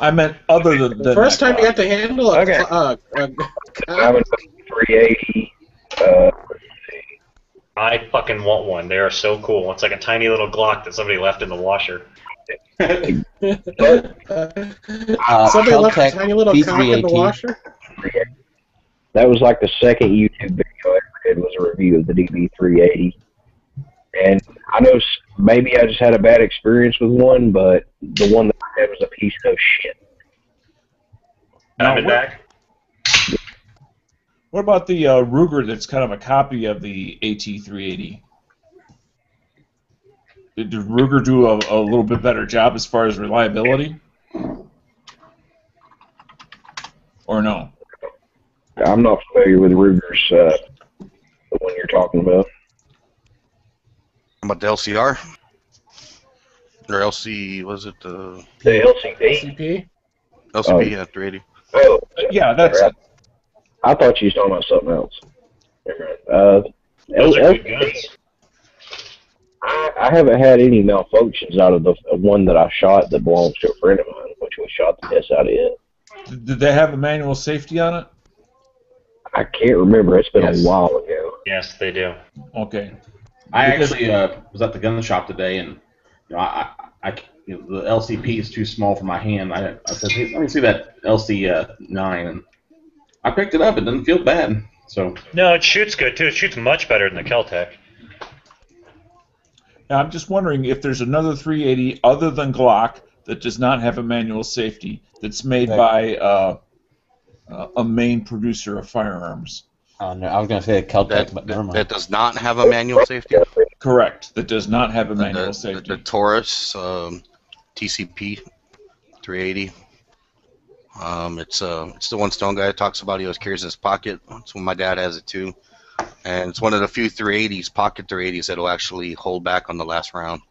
I meant other than the first time you got to handle it. Okay. I'm a 380. I fucking want one. They are so cool. It's like a tiny little Glock that somebody left in the washer. Somebody left a tiny little cock in the washer? That was like the second YouTube video I ever did was a review of the DB380. And I know maybe I just had a bad experience with one, but the one that I had was a piece of shit. What about the Ruger that's kind of a copy of the AT380? Did Ruger do a little bit better job as far as reliability? Or no? I'm not familiar with Ruger's, the one you're talking about. How about the LCR? Or LC, was it the LCP? LCP, yeah, 380. Oh, yeah, that's it. I thought you was talking about something else. Those are good guns. I haven't had any malfunctions out of the one that I shot that belongs to a friend of mine, which we shot the piss out of it. Did they have a manual safety on it? I can't remember. It's been a while ago. Yes, they do. Okay. I actually was at the gun shop today, and the LCP is too small for my hand. I said, hey, let me see that LC9, and I picked it up. It doesn't feel bad. So no, it shoots good too. It shoots much better than the Kel-Tec. Now, I'm just wondering if there's another 380 other than Glock that does not have a manual safety that's made by a main producer of firearms. Oh, no, I was going to say Kel-Tec, but never mind. That does not have a manual safety? Correct. That does not have a manual safety. The Taurus TCP 380. It's the one Stone guy talks about. He always carries in his pocket. It's when my dad has it too, and it's one of the few 380s, pocket 380s, that'll actually hold back on the last round.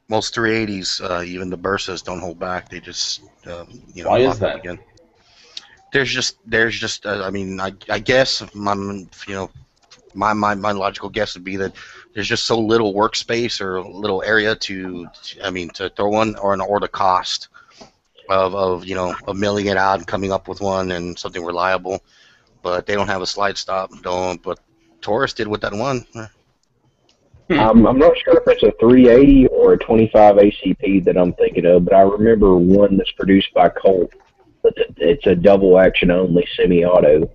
Most 380s, even the Bursas, don't hold back. They just Why is lock that? up again. There's just I mean, I guess my logical guess would be that there's just so little workspace or little area to throw one, or the cost of milling it out and coming up with one and something reliable. But they don't have a slide stop. But Taurus did with that one. I'm not sure if it's a 380 or a 25 ACP that I'm thinking of, but I remember one that's produced by Colt. It's a double action only semi-auto.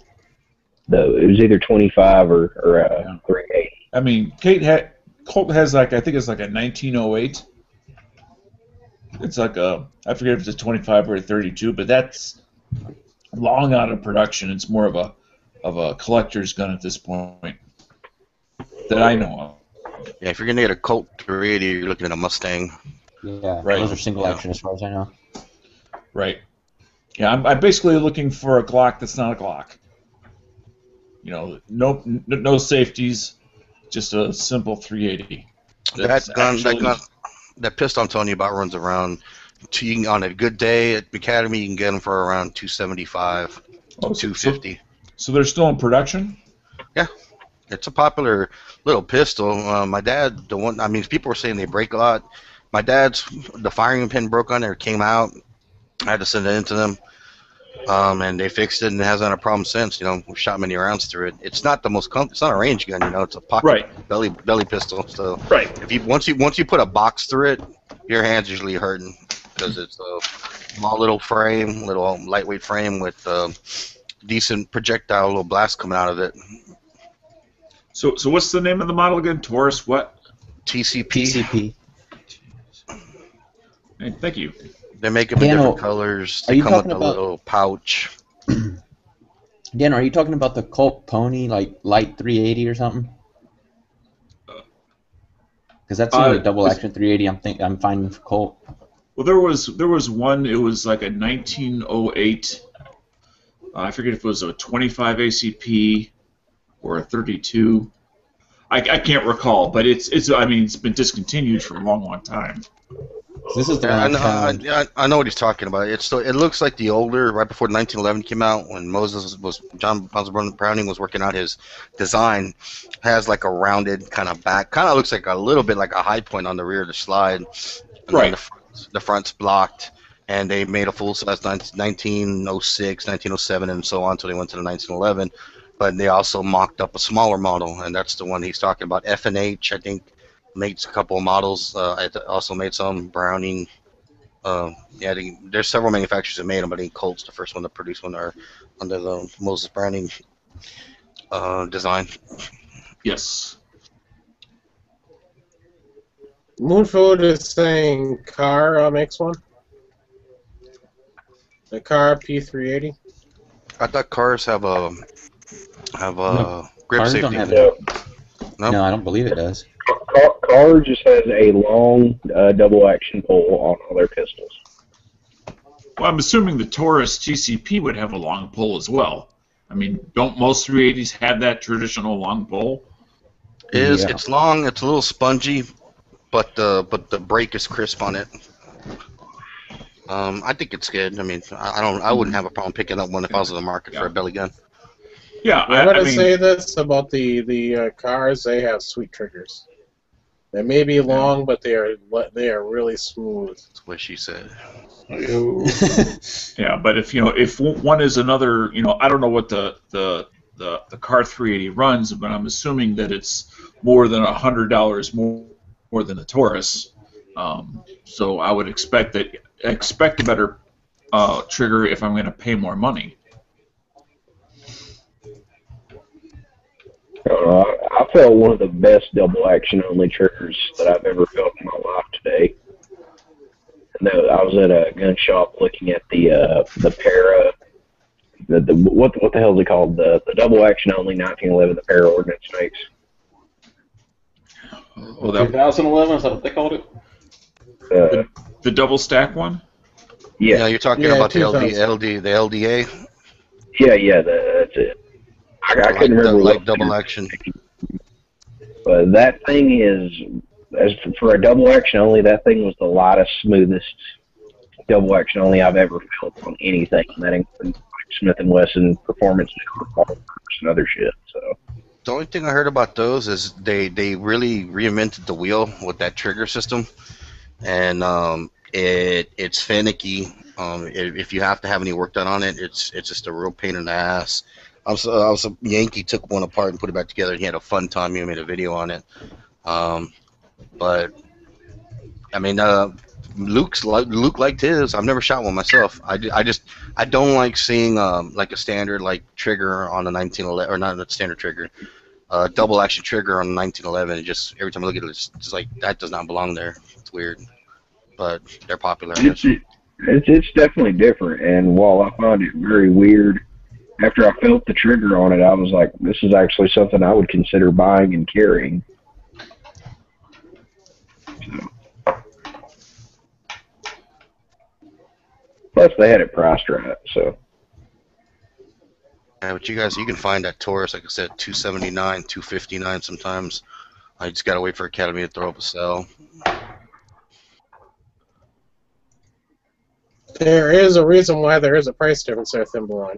It was either 25 or 380. I mean, Colt has I think it's like a 1908. It's like I forget if it's a 25 or a 32, but that's long out of production. It's more of a collector's gun at this point that I know of. Yeah, if you're gonna get a Colt 380, you're looking at a Mustang. Yeah, right. Those are single action as far as I know. Right. Yeah, I'm basically looking for a Glock that's not a Glock. No safeties, just a simple 380. That pistol I'm telling you about runs around. On a good day at Academy, you can get them for around 275, 250. So they're still in production? Yeah, it's a popular little pistol. My dad, people were saying they break a lot. My dad's, the firing pin broke on there, came out. I had to send it into them, and they fixed it, and it hasn't had a problem since. We've shot many rounds through it. It's not the most it's not a range gun. It's a pocket belly pistol. So once you put a box through it, your hand's usually hurting because it's a small little frame, little lightweight frame with decent projectile, little blast coming out of it. So what's the name of the model again? Taurus what? TCP. Hey, thank you. They make them in different colors. They come with a little pouch. Dan, are you talking about the Colt Pony, like light 380 or something? Because that's the only double action 380 I'm finding for Colt. Well, there was one. It was like a 1908. I forget if it was a 25 ACP or a 32. I can't recall, but it's been discontinued for a long time. This is the one I know what he's talking about. It looks like the older, right before 1911 came out, when John Browning was working out his design, has like a rounded kind of back, kind of looks like a little bit like a high point on the rear of the slide. And right. The front's blocked, and they made a full size 1906, 1907, and so on until they went to the 1911. But they also mocked up a smaller model, and that's the one he's talking about. F&H, I think, makes a couple of models. I also made some. Browning. There's several manufacturers that made them, but I think Colt's the first one to produce one under the Moses Browning design. Yes. Moonfood is saying Car makes one. The Car P380. I thought cars have a grip cars safety. Don't have it. No, I don't believe it does. Car just has a long double action pull on all their pistols. Well, I'm assuming the Taurus TCP would have a long pull as well. I mean, don't most 380s have that traditional long pull? It's long. It's a little spongy, but the break is crisp on it. I think it's good. I mean, I wouldn't have a problem picking up one if I was in the market for a belly gun. Yeah, I'm going to say this about the cars. They have sweet triggers. They may be long, but they are really smooth. That's what she said. Yeah, but if one is another, I don't know what the Car 380 runs, but I'm assuming that it's more than $100 more than a Taurus. So I would expect a better trigger if I'm going to pay more money. I felt one of the best double action only triggers that I've ever felt in my life today. And I was at a gun shop looking at the Para, what the hell is it called? The double action only 1911 the Para ordinance makes. Well, 2011, is that what they called it? The double stack one? Yeah, you're talking about the 2000. the LDA. Yeah, that's it. I couldn't remember like double action. But that thing is, as for a double action only, that thing was the lightest, smoothest double action only I've ever felt on anything. That includes Smith & Wesson performance and other shit. So The only thing I heard about those is they really reinvented the wheel with that trigger system, and it's finicky. If you have to have any work done on it, it's just a real pain in the ass. I was a Yankee took one apart and put it back together. He had a fun time. He made a video on it. But I mean, Luke liked his. I've never shot one myself. I don't like seeing like a standard like trigger on a 1911, or not a standard trigger, double action trigger on a 1911. It just every time I look at it, it's just like that does not belong there. It's weird, but they're popular. I guess. It's definitely different. And while I found it very weird, after I felt the trigger on it, I was like, this is actually something I would consider buying and carrying. Plus, they had it priced right, so. Yeah, but you can find that Taurus, like I said, $279, $259 sometimes. I just gotta wait for Academy to throw up a sale. There is a reason why there is a price difference there, Thimble.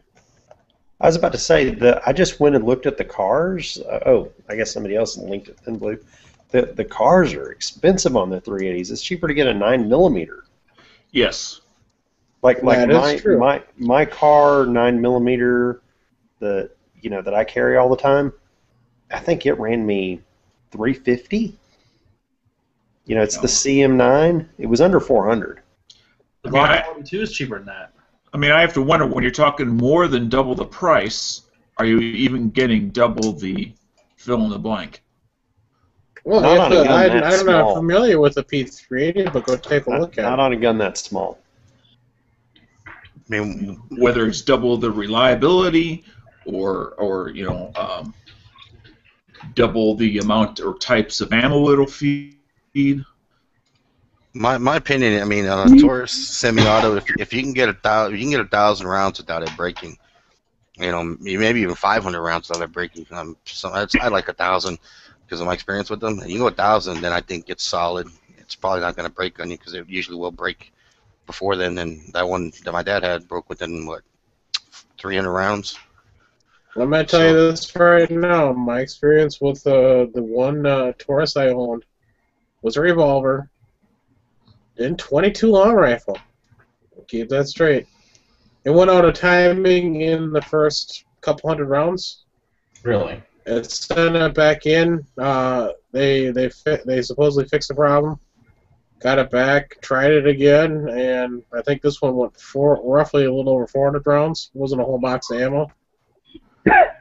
I was about to say that I just went and looked at the cars. I guess somebody else linked it. Thin Blue. The cars are expensive on the 380s. It's cheaper to get a 9mm. Yes. Like my car 9mm that I carry all the time. I think it ran me $350. It's the CM9. It was under $400. The Glock 42 is cheaper than that. I mean, I have to wonder, when you're talking more than double the price, are you even getting double the fill in the blank? Well, I'm not familiar with the P380, but go take a look at it. Not on a gun that small. I mean, whether it's double the reliability or double the amount or types of ammo it'll feed. My opinion, I mean, Taurus semi-auto, if you can get 1,000 rounds without it breaking, maybe even 500 rounds without it breaking. I like 1,000 because of my experience with them. You go 1,000, then I think it's solid. It's probably not going to break on you because it usually will break before then. And that one that my dad had broke within 300 rounds. I'm gonna tell you this right now. My experience with the one Taurus I owned was a revolver. In 22 long rifle. Keep that straight. It went out of timing in the first couple hundred rounds. Really? It sent it back in. They supposedly fixed the problem. Got it back. Tried it again, and I think this one went roughly a little over 400 rounds. It wasn't a whole box of ammo.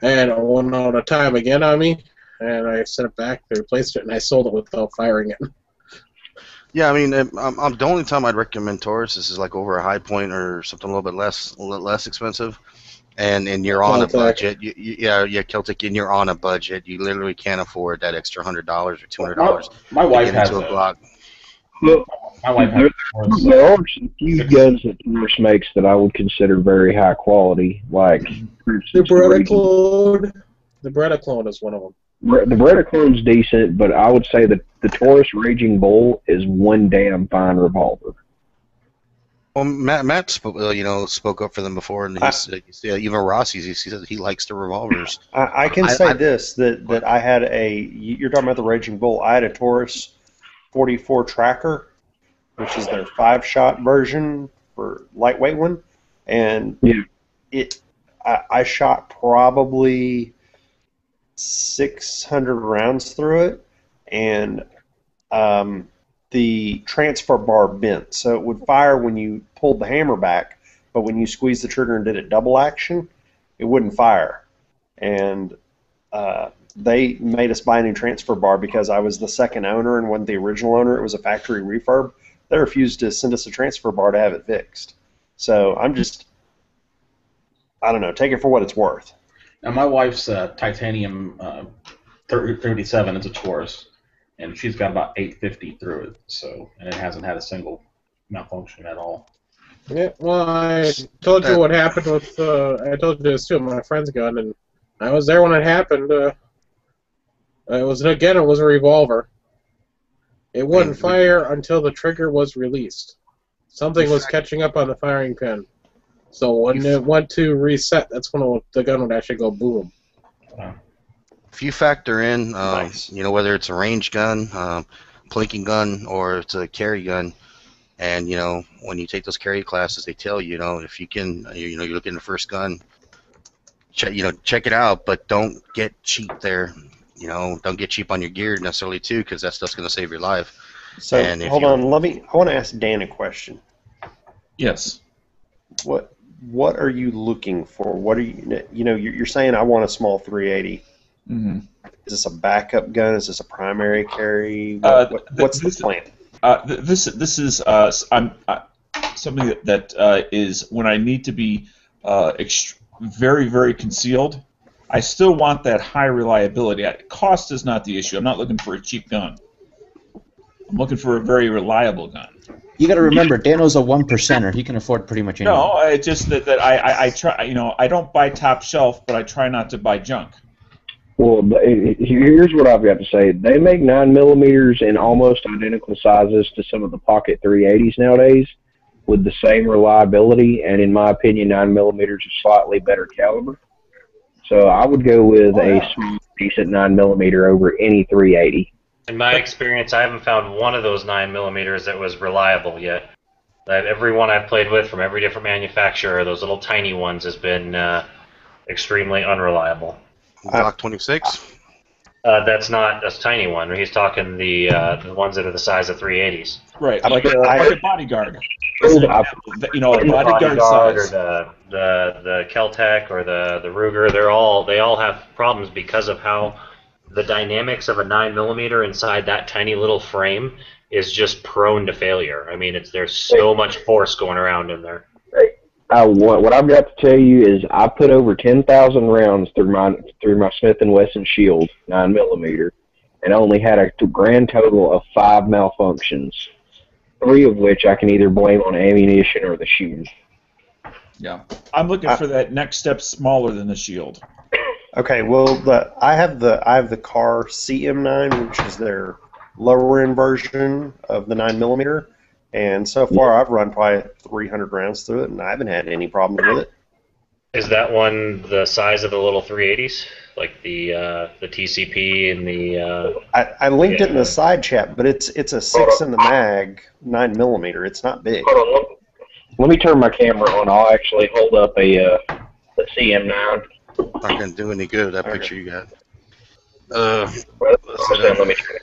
And it went out of time again on me, and I sent it back. They replaced it, and I sold it without firing it. Yeah, I mean, the only time I'd recommend Taurus is like over a high point or something a little bit less expensive, and you're on a budget. Yeah, Celtic, and you're on a budget. You literally can't afford that extra $100 or $200. My wife has a Glock. Look, my wife has there are some few guns that Taurus makes that I would consider very high quality, like the Beretta clone. The Beretta clone is one of them. The Beretta clone's decent, but I would say that the Taurus Raging Bull is one damn fine revolver. Well, Matt spoke up for them before, and even Rossi's, he said he likes the revolvers. I can say this, that I had you're talking about the Raging Bull, I had a Taurus 44 Tracker, which is their 5-shot version for lightweight one, and I shot probably 600 rounds through it, and the transfer bar bent, so it would fire when you pulled the hammer back, but when you squeezed the trigger and did it double action, it wouldn't fire. And they made us buy a new transfer bar because I was the second owner and wasn't the original owner. It was a factory refurb. They refused to send us a transfer bar to have it fixed. So I don't know, take it for what it's worth. Now, my wife's titanium 37 is a Taurus, and she's got about 850 through it. And it hasn't had a single malfunction at all. Yeah, well, I told you what happened with. I told you this too. My friend's gun, and I was there when it happened. It was a revolver. It wouldn't fire until the trigger was released. Something was catching up on the firing pin. So when it went to reset, that's when the gun would actually go boom. If you factor in, Nice. whether it's a range gun, plinking gun, or it's a carry gun, and when you take those carry classes, they tell you, if you can, you're looking at the first gun, check it out, but don't get cheap there. Don't get cheap on your gear necessarily too, because that stuff's going to save your life. So And if hold you're- on, I want to ask Dan a question. Yes. What are you looking for? What are you're saying I want a small 380. Mm-hmm. Is this a backup gun? Is this a primary carry? What's the plan? This is something that is when I need to be very, very concealed. I still want that high reliability. Cost is not the issue. I'm not looking for a cheap gun. I'm looking for a very reliable gun. You got to remember, Dano's a 1%er. He can afford pretty much anything. No, it's just that I try. I don't buy top shelf, but I try not to buy junk. Well, here's what I've got to say. They make 9mm in almost identical sizes to some of the pocket 380s nowadays with the same reliability, and in my opinion, 9mm is slightly better caliber. So I would go with a small, decent 9mm over any 380. In my experience, I haven't found one of those 9mm that was reliable yet. Every one I've played with from every different manufacturer, those little tiny ones, has been extremely unreliable. Glock 26? That's not a tiny one. He's talking the ones that are the size of 380s. Right, like a bodyguard. A bodyguard size. Or the Keltec or the Ruger. They all have problems because of how the dynamics of a 9mm inside that tiny little frame is just prone to failure. I mean, there's so much force going around in there. What I've got to tell you is I put over 10,000 rounds through my Smith & Wesson Shield 9mm, and only had a grand total of 5 malfunctions, 3 of which I can either blame on ammunition or the shooter. Yeah, I'm looking for that next step smaller than the Shield. Okay, well, I have the Car CM9, which is their lower end version of the 9mm, and so far I've run probably 300 rounds through it, and I haven't had any problems with it. Is that one the size of the little 380s, like the TCP and the? I linked it in the side chat, but it's a 6 in the mag 9mm. It's not big. Hold on, let me turn my camera on. I'll actually hold up the CM9. Not going to do any good, that picture you got. Let me try.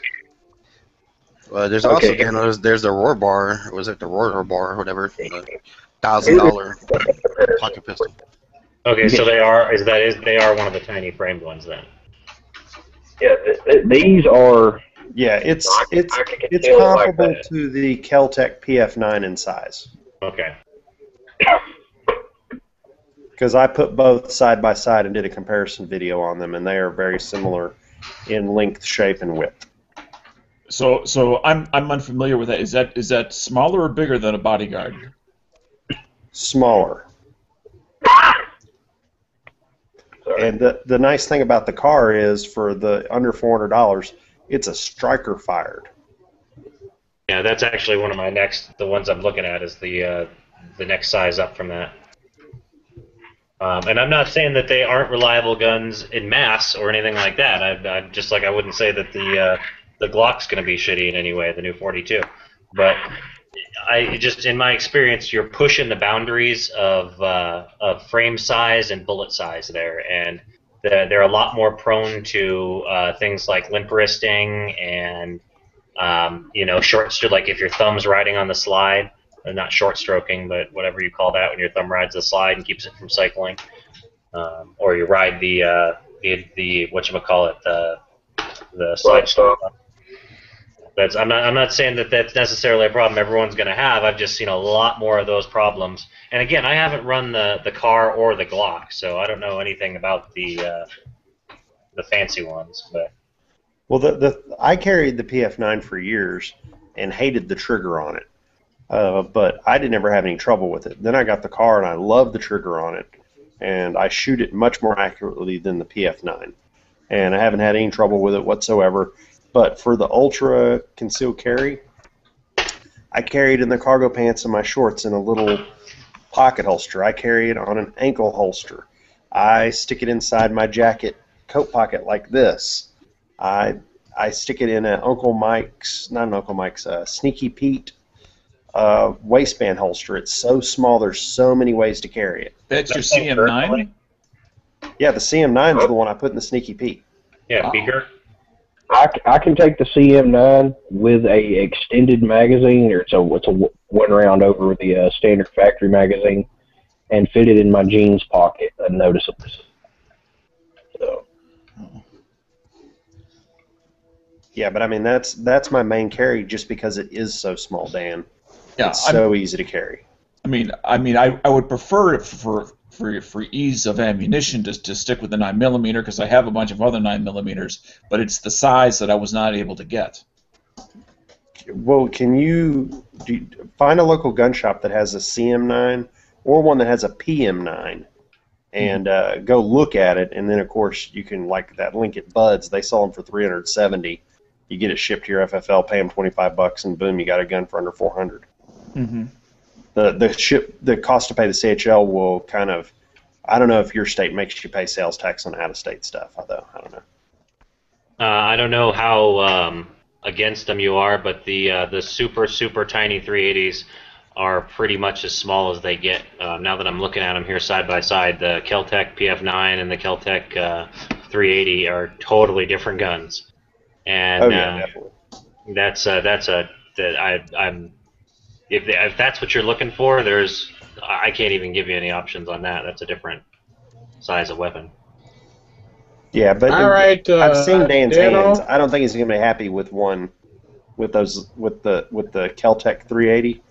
There's also there's the Roar Bar. Was it the Roar Bar or whatever? $1,000 pocket pistol. Okay, so they are one of the tiny framed ones then. Yeah, these are. Yeah, it's comparable to the Keltec PF9 in size. Okay. Because I put both side by side and did a comparison video on them, and they are very similar in length, shape, and width. So I'm unfamiliar with that. Is that smaller or bigger than a bodyguard? Smaller. And the nice thing about the car is, for the under $400, it's a striker fired. Yeah, that's actually one of my the ones I'm looking at is the next size up from that. And I'm not saying that they aren't reliable guns in mass or anything like that. I'm just like I wouldn't say that the Glock's going to be shitty in any way, the new 42. But in my experience, you're pushing the boundaries of frame size and bullet size there, and they're a lot more prone to things like limp wristing and like if your thumb's riding on the slide. Not short stroking, but whatever you call that when your thumb rides the slide and keeps it from cycling, or you ride the whatchamacallit, the slide stop. I'm not saying that that's necessarily a problem everyone's going to have. I've just seen a lot more of those problems. And again, I haven't run the car or the Glock, so I don't know anything about the fancy ones. But well, I carried the PF9 for years and hated the trigger on it. but I didn't ever have any trouble with it. Then I got the car, and I love the trigger on it, and I shoot it much more accurately than the PF9, and I haven't had any trouble with it whatsoever. But for the Ultra concealed carry, I carry it in the cargo pants of my shorts in a little pocket holster. I carry it on an ankle holster. I stick it inside my jacket coat pocket like this. I stick it in a Sneaky Pete waistband holster. It's so small, there's so many ways to carry it. That's your CM9? Yeah, the CM9 is the one I put in the Sneaky Pete. Yeah, Beaker. I can take the CM9 with a extended magazine, or it's a one round over the standard factory magazine, and fit it in my jeans pocket unnoticeably. So. Yeah, but I mean that's my main carry just because it is so small, Dan. Yeah, it's so easy to carry. I would prefer it for ease of ammunition to stick with the 9mm because I have a bunch of other 9mm, but it's the size that I was not able to get. Well, can you find a local gun shop that has a CM9 or one that has a PM9 and go look at it, and then of course you can, like that link at Bud's, they sell them for $370. You get it shipped to your FFL, pay them $25, and boom, you got a gun for under $400. Mm-hmm. The cost to pay the CHL will kind of, I don't know if your state makes you pay sales tax on out-of-state stuff, though. I don't know. I don't know how against them you are, but the super tiny 380s are pretty much as small as they get. Now that I'm looking at them here side by side, the Kel-Tec PF9 and the Kel-Tec 380 are totally different guns. And definitely. If that's what you're looking for, I can't even give you any options on that. That's a different size of weapon. Yeah, but all right, I've seen Dan's Dano. hands. I don't think he's gonna be happy with the Kel-Tec 380.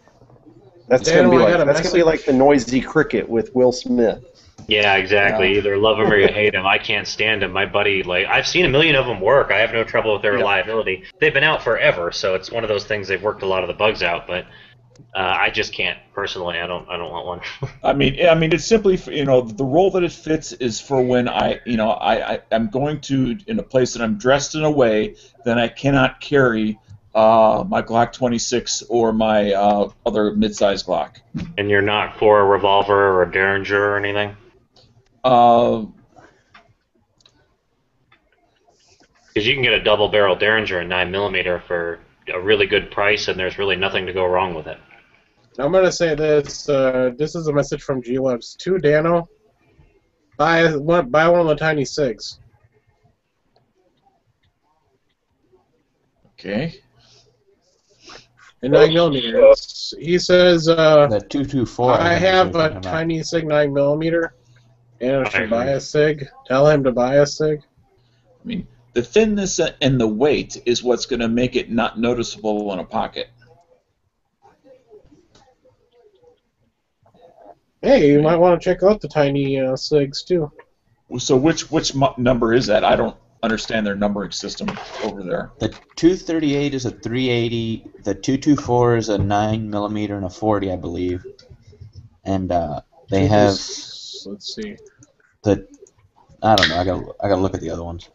That's gonna be like the noisy cricket with Will Smith. Yeah, exactly. Yeah. Either love them or you hate them. I can't stand them. My buddy, I've seen a million of them work. I have no trouble with their reliability. They've been out forever, so it's one of those things. They've worked a lot of the bugs out, but I just can't personally. I don't want one. I mean, it's simply the role that it fits is for when I'm going to in a place that I'm dressed in a way that I cannot carry my Glock 26 or my other mid-size Glock. And you're not for a revolver or a Derringer or anything? Because you can get a double-barrel Derringer in 9mm for a really good price, and there's really nothing to go wrong with it. I'm going to say this. This is a message from G-Labs to Dano. Buy one of the tiny SIGs. Okay. In 9mm. He says, the 224. I have a tiny SIG 9mm, and I should buy a SIG. Tell him to buy a SIG. I mean, the thinness and the weight is what's going to make it not noticeable in a pocket. Hey, you might want to check out the tiny SIGs too. So which number is that? I don't understand their numbering system over there. The 238 is a 380. The 224 is a 9mm and a 40, I believe. And they have. Let's see. I don't know. I gotta look at the other ones.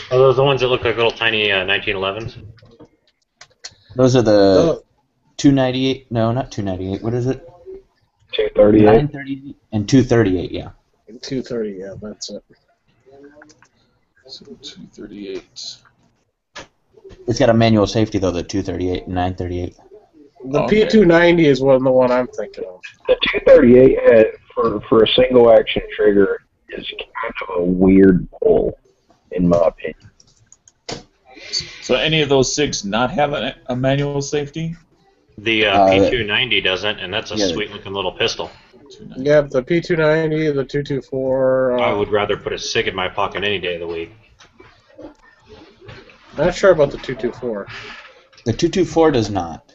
Are those the ones that look like little tiny 1911s? Those are the 298. No, not 298. What is it? 238. 938 and 238. Yeah. 230. Yeah, that's it. So 238. It's got a manual safety though. The 238 and 938. The P290 is the one I'm thinking of. The 238 for a single action trigger is kind of a weird pull, in my opinion. So any of those SIGs not have a manual safety? The P290 doesn't, and that's a sweet-looking little pistol. Yeah, the P290, the 224. I would rather put a SIG in my pocket any day of the week. Not sure about the 224. The 224 does not.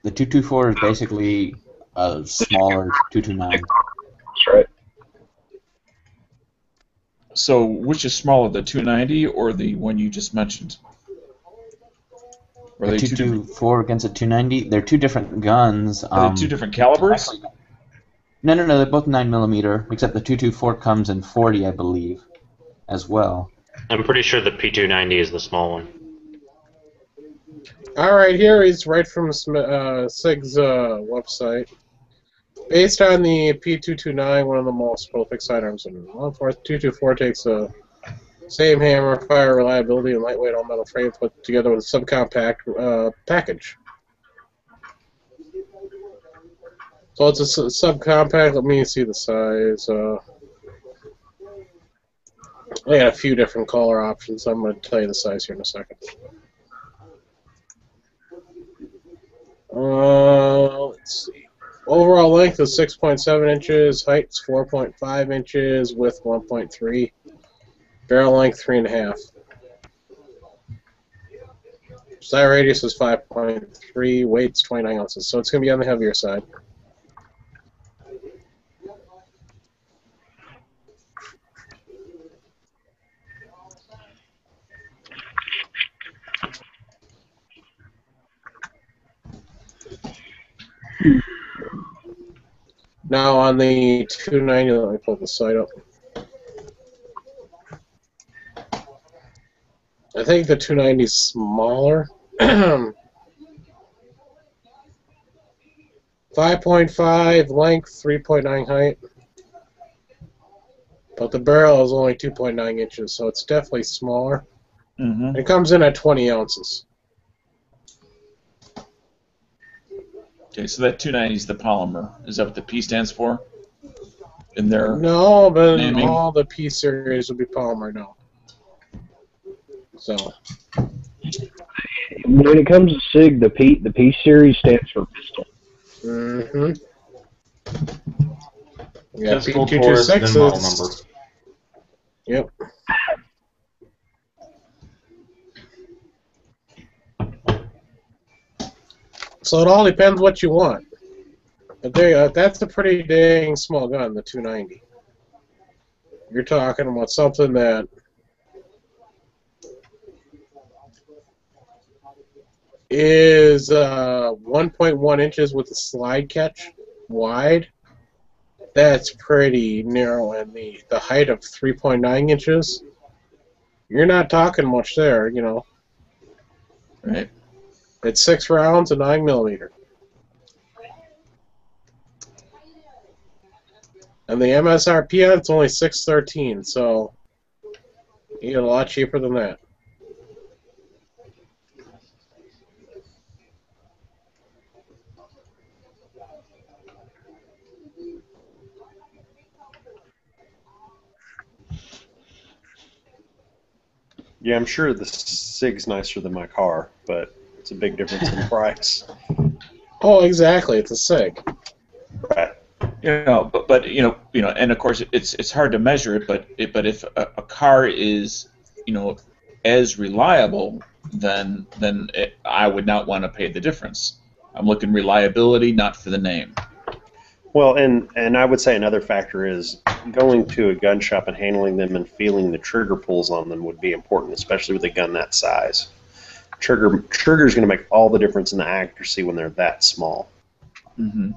The 224 is basically a smaller 229. That's right. So which is smaller, the 290 or the one you just mentioned? Or are the they 224 against a 290. They're two different guns. Are they two different calibers? No. They're both 9mm, except the 224 comes in 40, I believe, as well. I'm pretty sure the P290 is the small one. All right, here is right from SIG's website. Based on the P229, one of the most prolific sidearms in 224 takes a same hammer, fire reliability, and lightweight all-metal frame put together with a subcompact package. So it's a subcompact. Let me see the size. They got a few different color options. I'm going to tell you the size here in a second. Let's see. Overall length is 6.7 inches, height is 4.5 inches, width 1.3, barrel length 3.5. Sight radius is 5.3, weight's 29 ounces, so it's going to be on the heavier side. Now on the 290, let me pull the sight up. I think the 290 is smaller. 5.5 length, 3.9 height. But the barrel is only 2.9 inches, so it's definitely smaller. Mm-hmm. It comes in at 20 ounces. Okay, so that 290 is the polymer. Is that what the P stands for? In their No, but naming? all the P series would be polymer now. So when it comes to SIG, the P series stands for pistol. mm-hmm. Yeah, Pistol, P226 Taurus, then model is- number. Yep. So it all depends what you want. But that's a pretty dang small gun, the 290. You're talking about something that is 1.1 inches with a slide catch wide. That's pretty narrow, and the height of 3.9 inches. You're not talking much there, you know. Right. It's 6 rounds and 9mm. And the MSRP on it's only $613, so you get a lot cheaper than that. Yeah, I'm sure the SIG's nicer than my car, but it's a big difference in price. Oh, exactly. It's a SIG. Right. You know, but you know, and of course it's hard to measure it, but if a car is, you know, as reliable, then I would not want to pay the difference. I'm looking reliability, not for the name. Well, and I would say another factor is going to a gun shop and handling them and feeling the trigger pulls on them would be important, especially with a gun that size. Trigger's going to make all the difference in the accuracy when they're that small. Mm-hmm.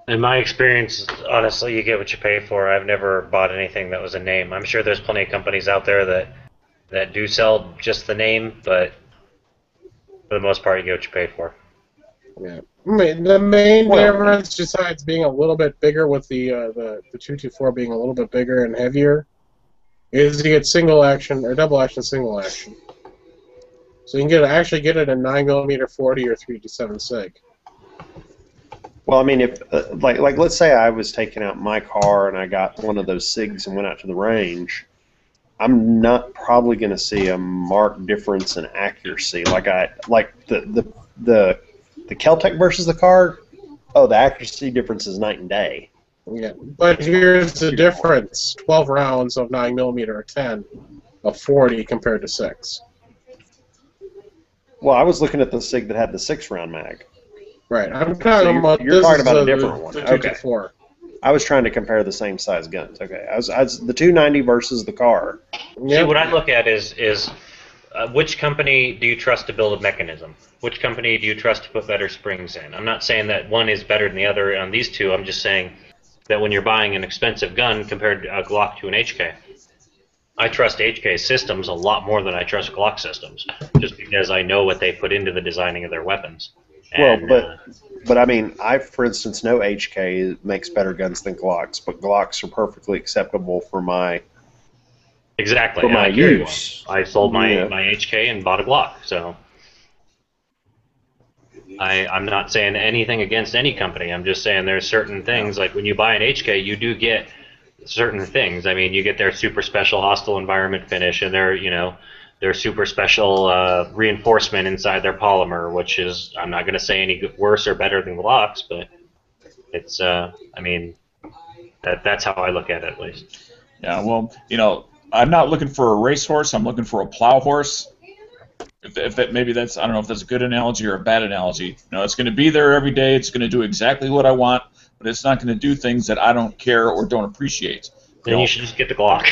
In my experience, honestly, you get what you pay for. I've never bought anything that was a name. I'm sure there's plenty of companies out there that do sell just the name, but for the most part, you get what you pay for. Yeah. I mean, the main difference, besides being a little bit bigger with the 224 being a little bit bigger and heavier, is you get single action or double action, single action. So you can actually get it in 9mm 40 or 357 SIG. Well, I mean, if like let's say I was taking out my car and I got one of those SIGs and went out to the range, I'm not probably going to see a marked difference in accuracy. Like the Kel-Tec versus the car. Oh, the accuracy difference is night and day. Yeah, but here's the difference: 12 rounds of 9mm or 10 of 40 compared to 6. Well, I was looking at the SIG that had the 6-round mag. Right. I'm talking about. You're talking about a different one. The Okay. 224. I was trying to compare the same size guns. Okay, I was the 290 versus the car. See, what I look at is which company do you trust to build a mechanism? Which company do you trust to put better springs in? I'm not saying that one is better than the other on these two. I'm just saying that when you're buying an expensive gun compared to a Glock to an HK, I trust HK systems a lot more than I trust Glock systems, just because I know what they put into the designing of their weapons. And, but I mean, I, for instance, know HK makes better guns than Glocks, but Glocks are perfectly acceptable for my exactly. For my use. I sold my HK and bought a Glock, so I'm not saying anything against any company. I'm just saying there's certain things, like when you buy an HK, you do get certain things. I mean, you get their super special hostile environment finish and their super special reinforcement inside their polymer, which is, I'm not going to say any worse or better than Glocks, but it's, I mean, that's how I look at it, at least. Yeah, well, I'm not looking for a racehorse. I'm looking for a plow horse. If that, maybe that's, I don't know if that's a good analogy or a bad analogy. It's going to be there every day. It's going to do exactly what I want, but it's not going to do things that I don't care or don't appreciate. Then you should just get the Glock.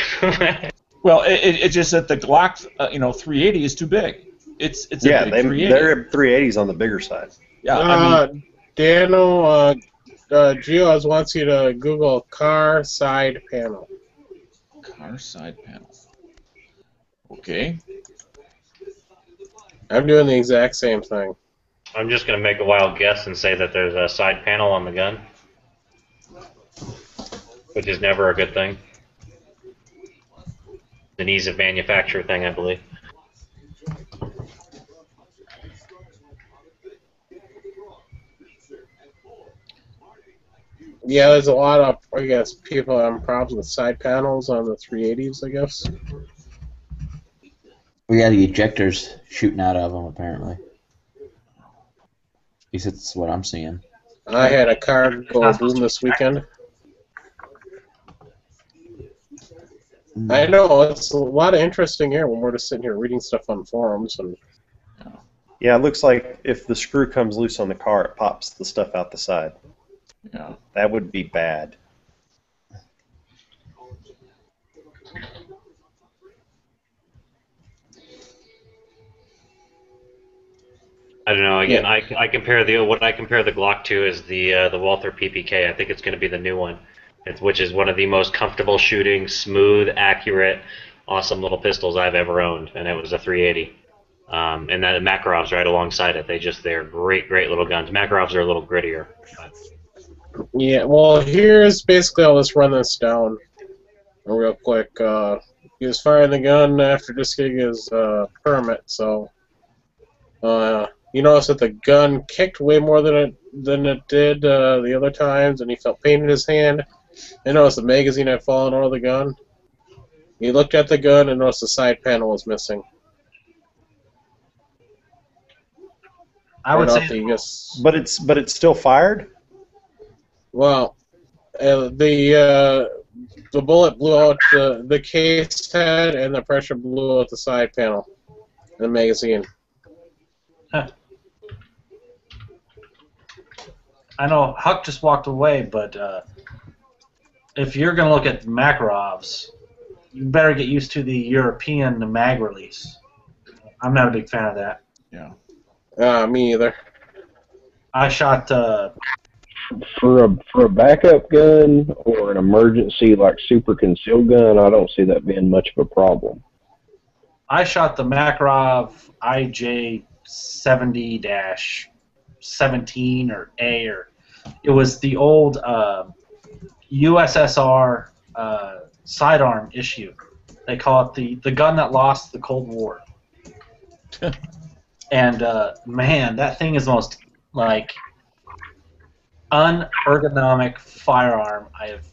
Well, it's just that the Glock, 380 is too big. It's a big 380. They're 380s on the bigger side. Yeah, Daniel, Geoz wants you to Google car side panel. Car side panel. Okay. I'm doing the exact same thing. I'm just going to make a wild guess and say that there's a side panel on the gun, which is never a good thing. An ease of manufacture thing, I believe. Yeah, there's a lot of, I guess, people having problems with side panels on the 380s, I guess. We got the ejectors shooting out of them, apparently. At least that's what I'm seeing. I had a car go boom this weekend. I know, it's a lot of interesting here when we're just sitting here reading stuff on forums. And yeah, it looks like if the screw comes loose on the car, it pops the stuff out the side. Yeah. That would be bad. I don't know. Again, I compare what I compare the Glock to is the Walther PPK. I think it's going to be the new one, which is one of the most comfortable shooting, smooth, accurate, awesome little pistols I've ever owned, and it was a 380. And then the Makarov's right alongside it. They're great little guns. Makarov's are a little grittier. But. Yeah. Well, here's basically I'll just run this down real quick. He was firing the gun after just getting his permit, so. You notice that the gun kicked way more than it did the other times, and he felt pain in his hand. I noticed the magazine had fallen out of the gun. He looked at the gun and noticed the side panel was missing. I would say, but it's still fired. Well, the bullet blew out the case head, and the pressure blew out the side panel, the magazine. Huh. I know Huck just walked away, but if you're going to look at Makarovs, you better get used to the European mag release. I'm not a big fan of that. Yeah. Me either. I shot for a backup gun or an emergency like super concealed gun. I don't see that being much of a problem. I shot the Makarov IJ 70-17 or A, or it was the old USSR sidearm issue. They call it the gun that lost the Cold War. And man, that thing is the most unergonomic firearm I have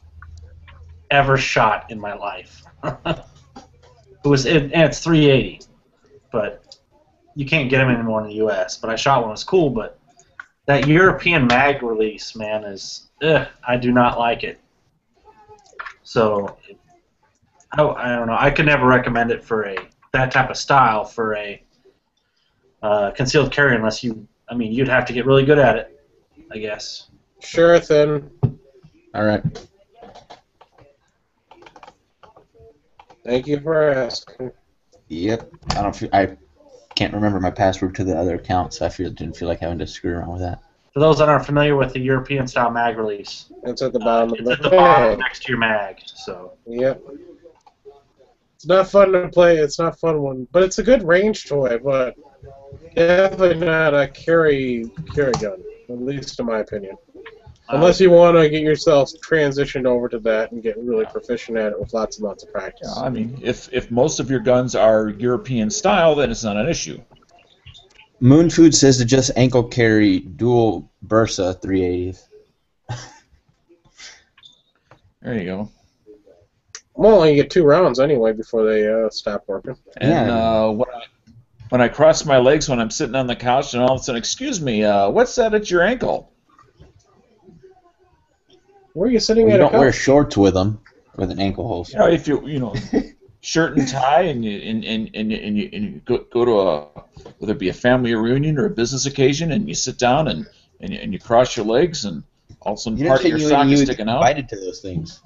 ever shot in my life. And it's 380, but you can't get them anymore in the U.S. But I shot one; it was cool. But that European mag release, man, is I do not like it. So I don't know. I could never recommend it for that type of style for a concealed carry unless you'd have to get really good at it, I guess. Sure thing. All right. Thank you for asking. Yep. I can't remember my password to the other account, so didn't feel like having to screw around with that. For those that aren't familiar with the European style mag release, It's at the bottom of it's at the the bottom bag. next to your mag. So Yep. It's not fun to play. It's not fun one, but it's a good range toy. But definitely not a carry gun, at least in my opinion. Unless you want to get yourself transitioned over to that and get really proficient at it with lots and lots of practice. Yeah, I mean, if most of your guns are European style, then it's not an issue. Moonfood says to just ankle carry dual Bursa 380s. There you go. Well, you get 2 rounds anyway before they stop working. And when I cross my legs when I'm sitting on the couch, and all of a sudden, excuse me, what's that at your ankle? Where are you sitting You at? don't wear shorts with them with an ankle holster. You know, if you know, shirt and tie, and you go to whether it be a family reunion or a business occasion, and you sit down and you cross your legs, and all of a sudden part of your sock is sticking out. Invited to those things.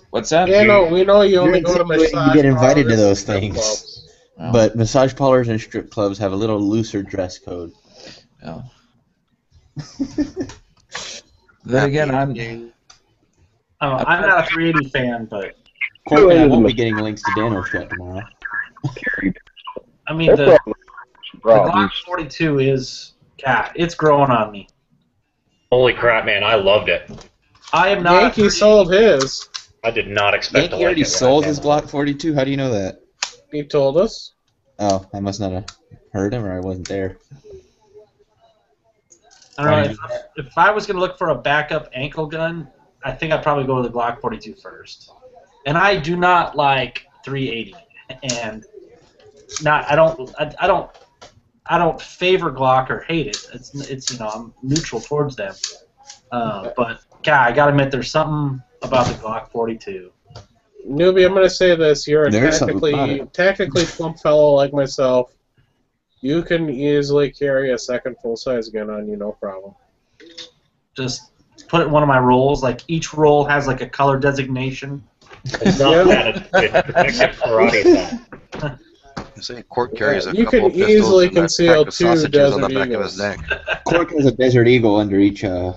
What's that? Yeah, no, we know you only go to massage. You get invited to those strip things. clubs. Oh. But massage parlors and strip clubs have a little looser dress code. Yeah. Then again, I'm not a 380 fan, but Corbin, I won't be getting links to Dano's chat tomorrow. I mean the Glock 42 is it's growing on me. Holy crap, man! I loved it. I am not. Yankee sold his. I did not expect Yankee to like already it. sold his Glock 42. How do you know that? He told us. Oh, I must not have heard him, or I wasn't there. I don't know, if I was going to look for a backup ankle gun, I think I'd probably go to the Glock 42 first. And I do not like 380, and I don't favor Glock or hate it. It's I'm neutral towards them. But God, I gotta admit, there's something about the Glock 42. Newbie, I'm gonna say this: you're a tactically plump fellow like myself. You can easily carry a second full-size gun on you, no problem. Just put it in one of my rolls. Like each roll has like a color designation. It's not that. It's karate style. Say Cork carries a you couple can easily pistols and a conceal pack of 2 sausages on the Desert back of his neck. Cork has a Desert Eagle under each move.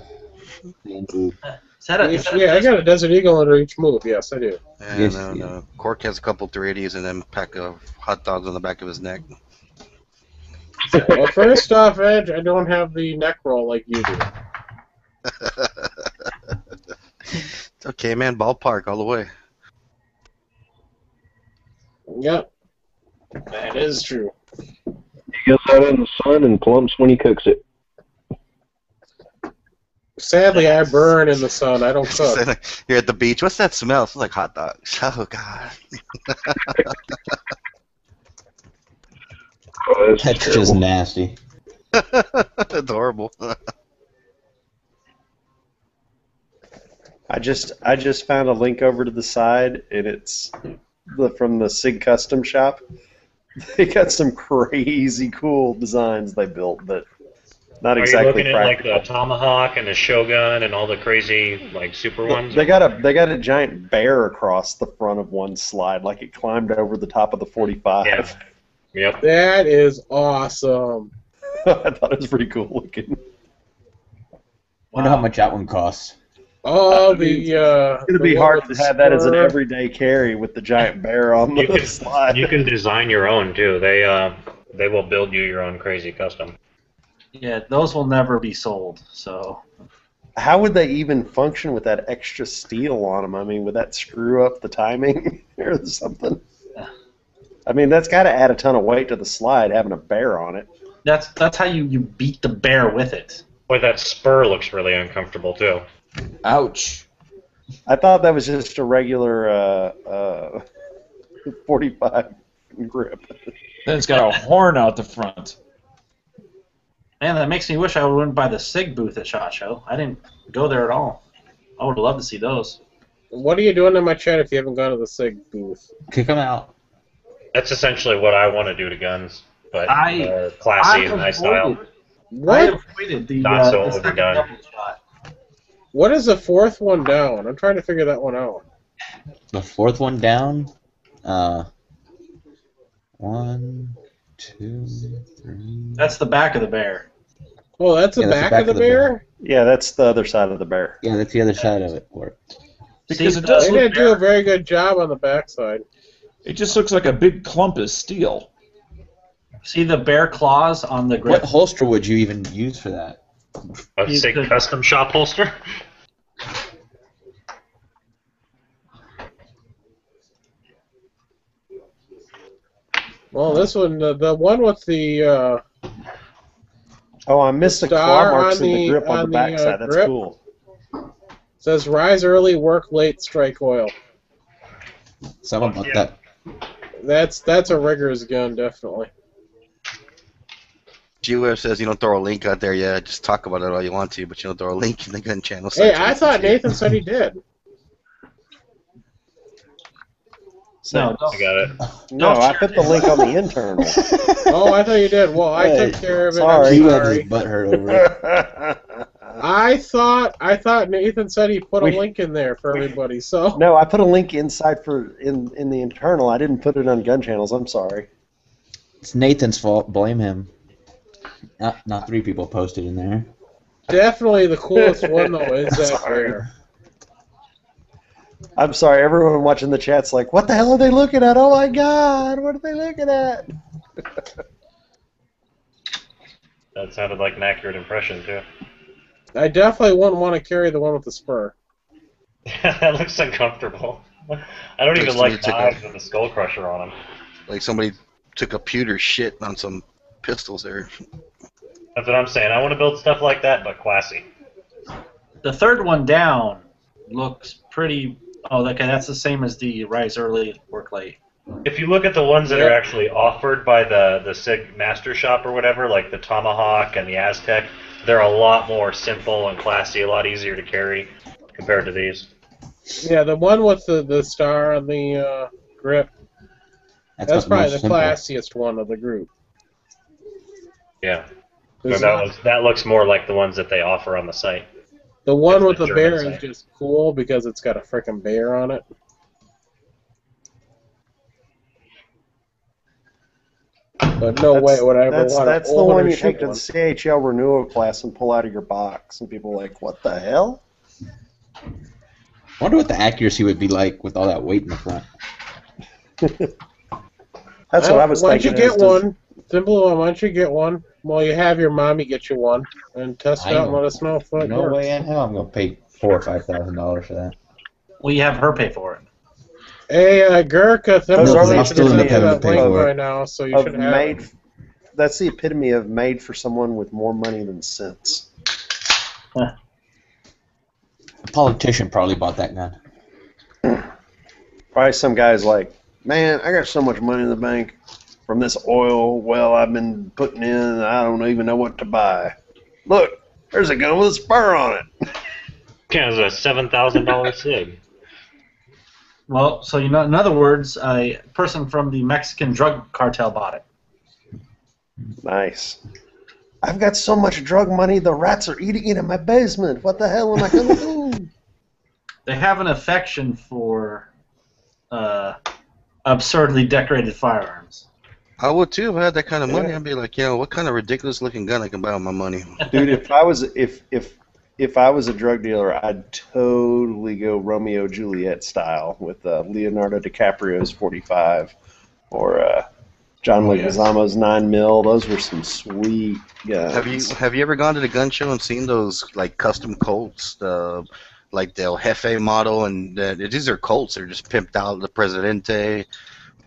I got a Desert Eagle under each move. Yes, I do. Yeah, Yes, no. Cork has a couple 380s and then a pack of hot dogs on the back of his neck. Well, first off, Edge, I don't have the neck roll like you do. It's okay, man. Ballpark all the way. Yep. That is true. He gets out in the sun and plumps when he cooks it. Sadly, I burn in the sun. I don't cook. You're at the beach. What's that smell? It smells like hot dogs. Oh, God. Oh, That's just nasty. That's horrible. I just found a link over to the side, and it's from the Sig Custom Shop. They got some crazy cool designs they built, but not exactly Are you looking practical. at like the Tomahawk and the Shogun and all the crazy like super ones? They got a giant bear across the front of one slide, like it climbed over the top of the 45. Yeah. Yep. That is awesome. I thought it was pretty cool looking. Wonder how much that one costs. Oh, it's gonna be hard to have that as an everyday carry with the giant bear on the slide. You can design your own too. They will build you your own crazy custom. Yeah, those will never be sold. So how would they even function with that extra steel on them? I mean, would that screw up the timing or something? I mean, that's got to add a ton of weight to the slide, having a bear on it. That's how you beat the bear with it. Boy, that spur looks really uncomfortable too. Ouch. I thought that was just a regular 45 grip. Then it's got a horn out the front. Man, that makes me wish I went by the SIG booth at SHOT Show. I didn't go there at all. I would love to see those. What are you doing in my chat if you haven't gone to the SIG booth? Kick them out. That's essentially what I want to do to guns, but classy and high style. I avoided the Not so the second overdone. double shot. What is the fourth one down? I'm trying to figure that one out. The fourth one down? What 1, 2, 3. That's the back of the bear. Oh, that's the back of the bear? Yeah, that's the other side of the bear. Yeah, that's the other side of it. Because See, it does They look, didn't do a very good job on the backside. it just looks like a big clump of steel. See the bear claws on the grip? What holster would you even use for that? A sick custom shop holster. Well, this one, the one with the Oh, I missed the claw star marks on in the the- grip on on the the, backside. That's grip. cool. says rise early, work late, strike oil. Something like that. That's a rigorous gun, definitely. GWF says you don't throw a link out there yet. Just talk about it all you want to, but you don't throw a link in the gun channel. Hey, I thought Nathan said he did. No, I got it. No, I put the link on the internal. Oh, I thought you did. Well, I Hey, took care of it. sorry. I'm He had sorry. his butt hurt over it. I thought Nathan said he put a link in there for everybody. So No, I put a link inside in the internal. I didn't put it on gun channels. I'm sorry. It's Nathan's fault. Blame him. Not 3 people posted in there. definitely the coolest one though is that Sorry. bear. I'm sorry. Everyone watching the chat's like, "What the hell are they looking at? Oh my God, what are they looking at?" That sounded like an accurate impression too. I definitely wouldn't want to carry the one with the spur. That looks uncomfortable. I don't even like knives with a skull crusher on them. Like somebody took a pewter shit on some pistols there. That's what I'm saying. I want to build stuff like that, but classy. The third one down looks pretty. Oh, okay, that's the same as the rise early, work late. If you look at the ones that are actually offered by the SIG Master Shop or whatever, like the Tomahawk and the Aztec, they're a lot more simple and classy, a lot easier to carry compared to these. Yeah, the one with the star on the grip. That's probably the classiest one of the group. Yeah. So that looks more like the ones that they offer on the site. The one with the German bear site. is just cool because it's got a frickin' bear on it. But no way would I ever want to That's the hold one or you shoot take to the one. CHL renewal class and pull out of your box, and people are like, "What the hell?" I wonder what the accuracy would be like with all that weight in the front. That's what I was Why don't you thinking. get one? Simple one. Why don't you get one? Well, you have your mommy get you one and test it out and let us know if it No works. way in hell I'm gonna pay $4,000 or $5,000 for that. Well, you have her pay for it. Hey, Gurkha, Those are the I'm still send gonna you have to that pay link for it. right now, so you Of should have made, it. that's the epitome of made for someone with more money than sense. A politician probably bought that gun. Probably some guy's like, "Man, I got so much money in the bank from this oil well I've been putting in, I don't even know what to buy. Look, there's a gun with a spur on it." Yeah, it was a $7,000 SIG. Well, so in other words, a person from the Mexican drug cartel bought it. Nice. I've got so much drug money, the rats are eating it in my basement. What the hell am I going to do? They have an affection for absurdly decorated firearms. I would too if I had that kind of money. I'd be like, what kind of ridiculous looking gun I can buy with my money. Dude, if I was a drug dealer, I'd totally go Romeo Juliet style with Leonardo DiCaprio's 45 or John Leguizamo's 9mm. Those were some sweet guns. Have you ever gone to the gun show and seen those like custom Colts, like the El Jefe model, and these are Colts. They're just pimped out. The Presidente.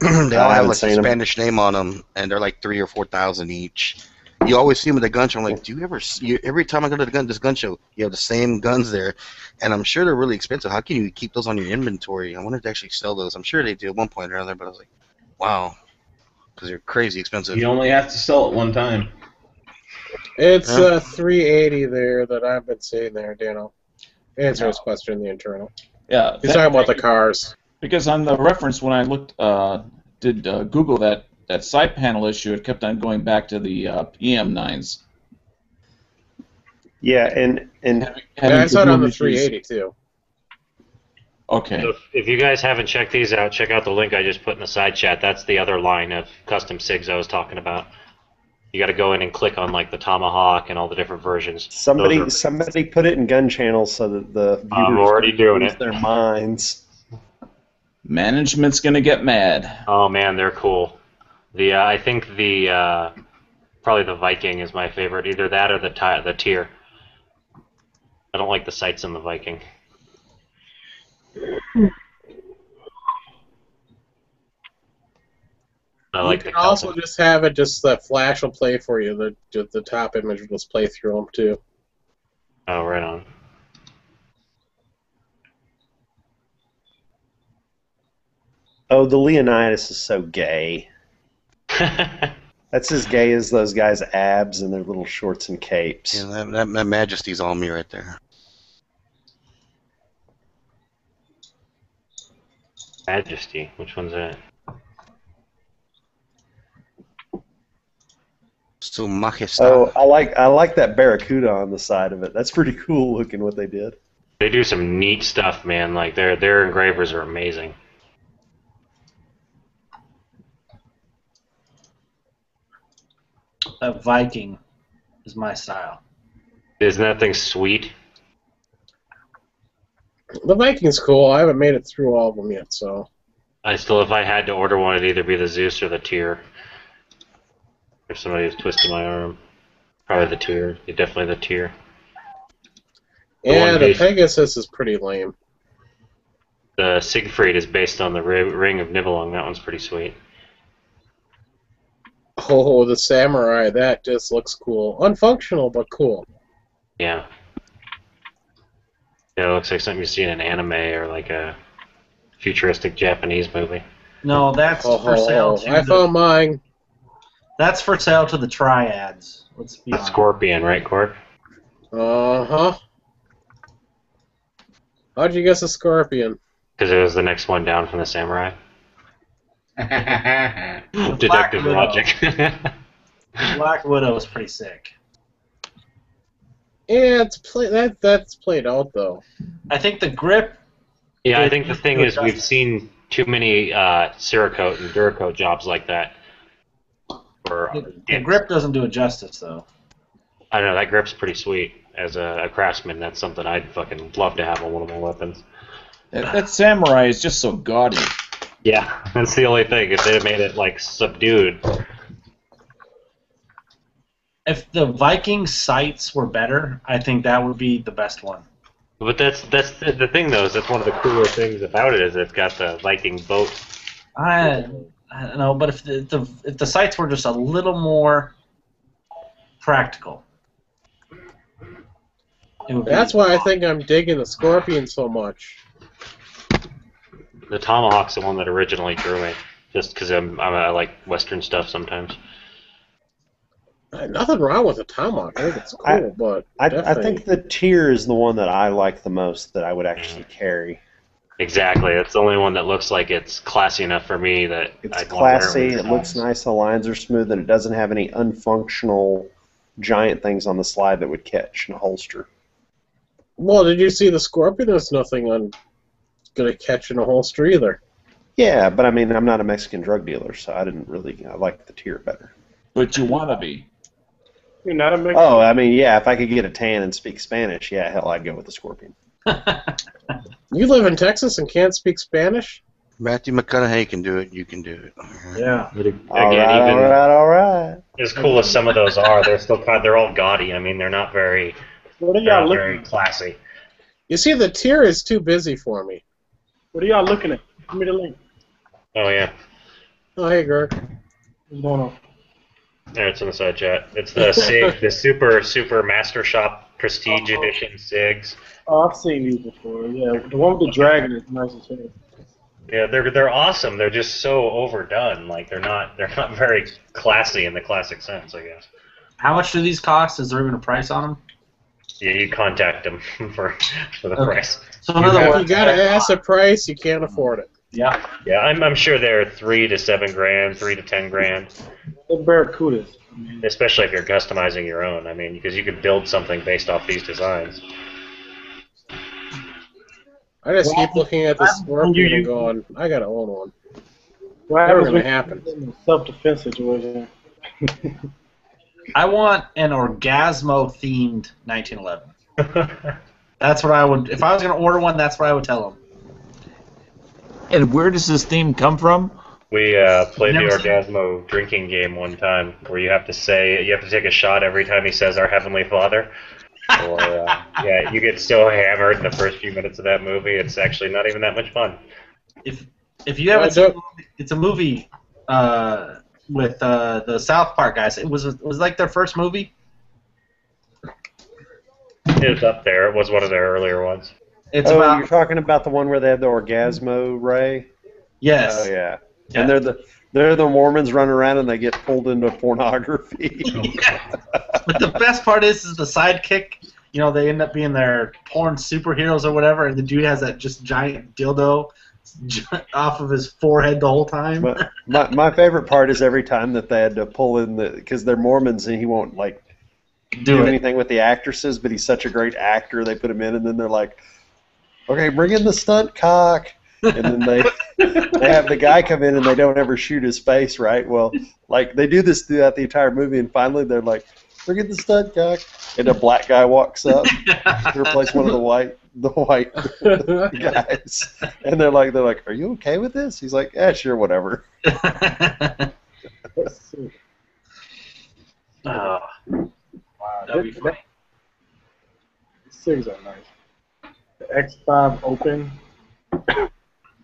They all have like a Spanish name on them, and they're like 3,000 or 4,000 each. You always see them at the gun show. I'm like, do you ever see? Every time I go to this gun show, you have the same guns there, and I'm sure they're really expensive. How can you keep those on your inventory? I wonder if they actually sell those. I'm sure they do at one point or another, but I was like, wow, because they're crazy expensive. You only have to sell it one time. It's 380 there that I've been seeing there, Dano. Answer his question in the internal. Yeah. He's talking about the cars. Because on the reference, when I looked, did Google that side panel issue, it kept on going back to the EM9s. Yeah, and I saw it on the 380 too. Okay. So if you guys haven't checked these out, check out the link I just put in the side chat. That's the other line of custom SIGs I was talking about. You got to go in and click on like the Tomahawk and all the different versions. Somebody put it in gun channels so that the viewers I'm already doing lose it. their minds. Management's gonna get mad. Oh man, they're cool. I think probably the Viking is my favorite. Either that or the tier. I don't like the sights in the Viking. I like You can also just have it, just the flash will play for you. The top image will just play through them too. Oh, right on. Oh, the Leonidas is so gay. That's as gay as those guys' abs and their little shorts and capes. Yeah, that Majesty's on me right there. Majesty. Which one's that? Still Majesty. Oh, I like that Barracuda on the side of it. That's pretty cool looking what they did. They do some neat stuff, man. Like their engravers are amazing. That Viking is my style. Isn't that thing sweet? The Viking's cool. I haven't made it through all of them yet, so. If I had to order one, it'd either be the Zeus or the tier. If somebody was twisting my arm, probably the tier. Definitely the tier. Yeah, the Pegasus is pretty lame. The Siegfried is based on the Ring of Nibelung. That one's pretty sweet. Oh, the Samurai, that just looks cool. Unfunctional, but cool. Yeah. Yeah, it looks like something you see in an anime or like a futuristic Japanese movie. No, that's for sale to I found mine. That's for sale to the triads. Let's be honest. Scorpion, right, Cork? Uh-huh. How'd you guess a Scorpion? Because it was the next one down from the Samurai. Deductive logic. Black Widow is pretty sick. Yeah, that's played out though. I think the grip. Yeah, I think the thing is we've seen too many Cerakote and Duracoat jobs like that. The grip doesn't do it justice though. I don't know, that grip's pretty sweet. As a craftsman, that's something I'd fucking love to have on one of my weapons. That Samurai is just so gaudy. Yeah, that's the only thing. If they'd made it like subdued. If the Viking sights were better, I think that would be the best one. But that's the thing though. Is that's one of the cooler things about it is it's got the Viking boat. I don't know, but if the sights were just a little more practical. That's why I think I'm digging the Scorpion so much. The Tomahawk's the one that originally drew me, just because I like Western stuff sometimes. Nothing wrong with the Tomahawk. I think it's cool, but I think the tier is the one that I like the most that I would actually carry. Exactly. It's the only one that looks like it's classy enough for me that it's classy. It looks nice. The lines are smooth, and it doesn't have any unfunctional giant things on the slide that would catch in a holster. Well, did you see the Scorpion? There's nothing on going to catch in a holster either. Yeah, but I mean, I'm not a Mexican drug dealer, so I like the tier better. But you want to be. You're not a Mexican? Oh, I mean, yeah, if I could get a tan and speak Spanish, yeah, hell, I'd go with the Scorpion. You live in Texas and can't speak Spanish? Matthew McConaughey can do it. You can do it. Yeah. All right. As cool as some of those are, they're all gaudy. I mean, they're not very very classy. You see, the tier is too busy for me. What are y'all looking at? Give me the link. Oh yeah. Oh hey, Gurk. What's going on? There, it's in the side chat. It's the SIG, the super Master Shop Prestige Edition SIGs. Oh, I've seen these before. Yeah, the one with the dragon is nice as hell. Yeah, they're awesome. They're just so overdone. Like they're not very classy in the classic sense, I guess. How much do these cost? Is there even a price on them? Yeah, you contact them for the price. So in other words, you gotta ask the price. You can't afford it. Yeah. Yeah, I'm sure they're $3 to $7 grand, $3 to $10 grand. The Barracudas. Especially if you're customizing your own. I mean, because you could build something based off these designs. I just keep looking at the Scorpion and going, I gotta own one. Never gonna happen. In a self-defense situation. I want an Orgasmo-themed 1911. That's what I would. If I was going to order one, that's what I would tell them. And where does this theme come from? We played the Orgasmo drinking game one time, where you have to take a shot every time he says "Our Heavenly Father." Or yeah, you get so hammered in the first few minutes of that movie. It's actually not even that much fun. If you haven't seen, it's a movie with the South Park guys. It was like their first movie. It was up there. It was one of their earlier ones. It's about. You're talking about the one where they had the Orgasmo ray? Yes. Oh yeah. And they're the Mormons running around and they get pulled into pornography. But the best part is the sidekick. You know, they end up being their porn superheroes or whatever, and the dude has that just giant dildo off of his forehead the whole time. But my favorite part is every time that they had to pull in because they're Mormons and he won't like do anything with the actresses, but he's such a great actor. They put him in, and then they're like, "Okay, bring in the stunt cock." And then they have the guy come in and they don't ever shoot his face, right? Well, like they do this throughout the entire movie, and finally they're like, "Bring in the stunt cock," and a black guy walks up to replace one of the white guys, and they're like, "Are you okay with this?" He's like, "Yeah, sure, whatever." Wow, that'd be funny. These things are nice. The X5 Open,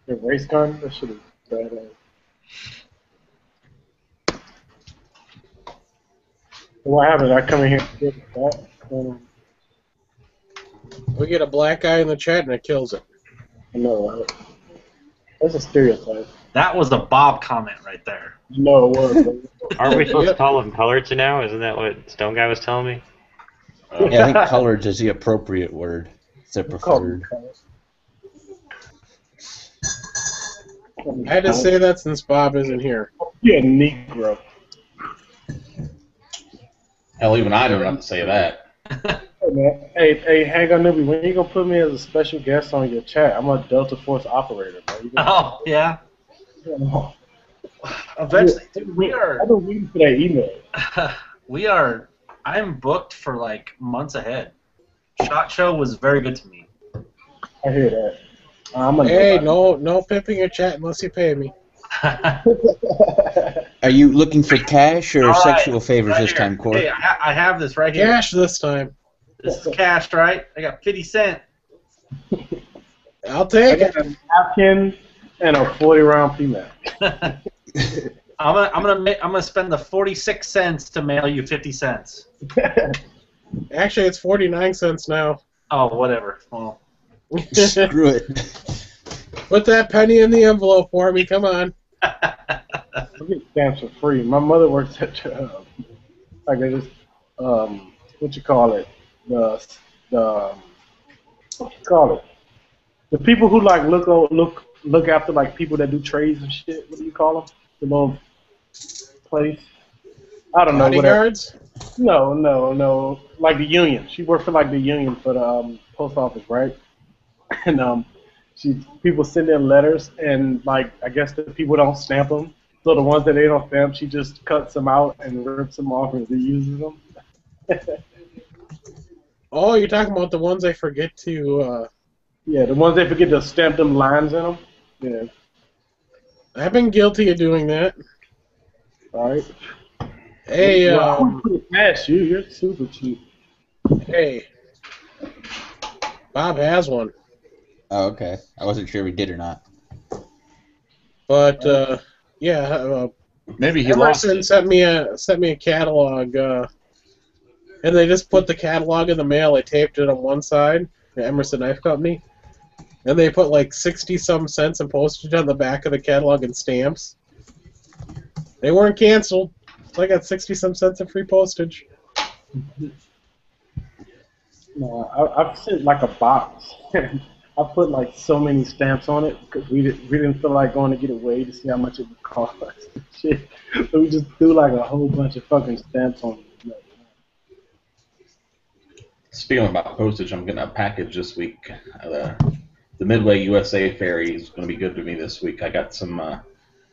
the race gun, that shit is badass. What happened? I come in here and get that. We get a black guy in the chat and it kills it. I know, right? That's a stereotype. That was a Bob comment right there. No, it was. Aren't we supposed to call them colored now? Isn't that what Stone Guy was telling me? Yeah, I think colored is the appropriate word. It's a preferred. I had to say that since Bob isn't here. You're a Negro. Hell, even I don't have to say that. Hey, man. Hey, Handgun Newbie, when you gonna put me as a special guest on your chat? I'm a Delta Force operator, bro. Oh, yeah. Eventually, dude, we are. I've been waiting for that email. We are. I'm booked for like months ahead. SHOT Show was very good to me. I hear that. Hey, no pimping your chat unless you pay me. Are you looking for cash or All right, sexual favors right this here. time, Corey? Hey, I have this right here. Cash this time. This is cashed, right? I got 50 cents. I'll take it. A napkin and a 40-round female. I'm gonna spend the 46 cents to mail you 50 cents. Actually, it's 49 cents now. Oh, whatever. Well, Screw it. Put that penny in the envelope for me. Come on. I get stamps for free. My mother works at like this what you call it? The what you call it? The people who like look after like people that do trades and shit. What do you call them? The little place. I don't know. Bodyguards? No. Like the union. She worked for like the union for the post office, right? And people send in letters, and like I guess the people don't stamp them. So the ones that they don't stamp, she just cuts them out and rips them off and reuses them. Oh, you're talking about the ones I forget to. Yeah, the ones they forget to stamp them lines in them. Yeah. I've been guilty of doing that. All right. Hey, Ask you. You're super cheap. Hey, Bob has one. Oh, okay. I wasn't sure if he did or not. But yeah, Maybe he lost Emerson it. sent me a catalog, and they just put the catalog in the mail. They taped it on one side, the Emerson Knife Company, and they put like 60-some cents in postage on the back of the catalog and stamps. They weren't canceled, so I got 60-some cents in free postage. No, I've sent like a box. I put like so many stamps on it because we didn't feel like going to get it weighed to see how much it would cost. Shit. So we just threw like a whole bunch of fucking stamps on it. Speaking about postage, I'm getting a package this week. the Midway USA Ferry is going to be good to me this week. I got some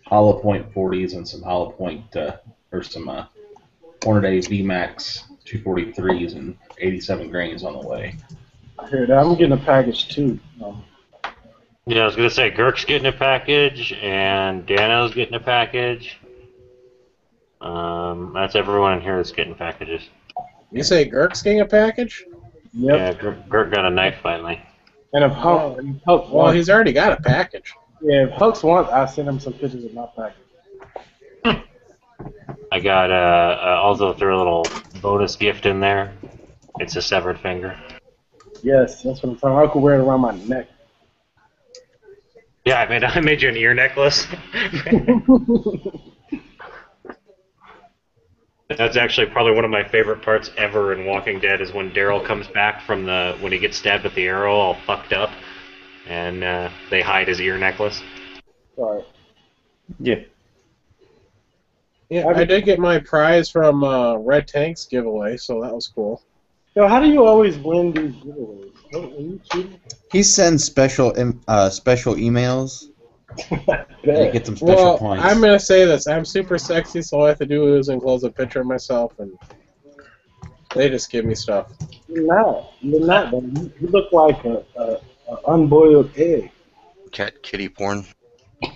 hollow point 40s and some hollow point or some Hornady VMAX 243s and 87 grains on the way. I hear that. I'm getting a package too. Yeah, I was gonna say Girk's getting a package and Dano's getting a package. That's everyone in here that's getting packages. You say Girk's getting a package? Yep. Yeah, Girk got a knife finally. And if Huck Well, wants, he's already got a package. yeah, if Hucks wants, I'll send him some pictures of my package. I got also threw a little bonus gift in there. It's a severed finger. Yes, that's what I'm talking about. I could wear it around my neck. Yeah, I made you an ear necklace. That's actually probably one of my favorite parts ever in Walking Dead is when Daryl comes back from when he gets stabbed with the arrow all fucked up, and they hide his ear necklace. Sorry. Yeah. Yeah, I did get my prize from Red Tank's giveaway, so that was cool. Yo, how do you always win these giveaways? Are you cheating? He sends special emails. And he gets some special Well, points. I'm going to say this. I'm super sexy, so all I have to do is enclose a picture of myself, and they just give me stuff. You're not. You're not. You look like a unboiled egg. Cat kitty porn.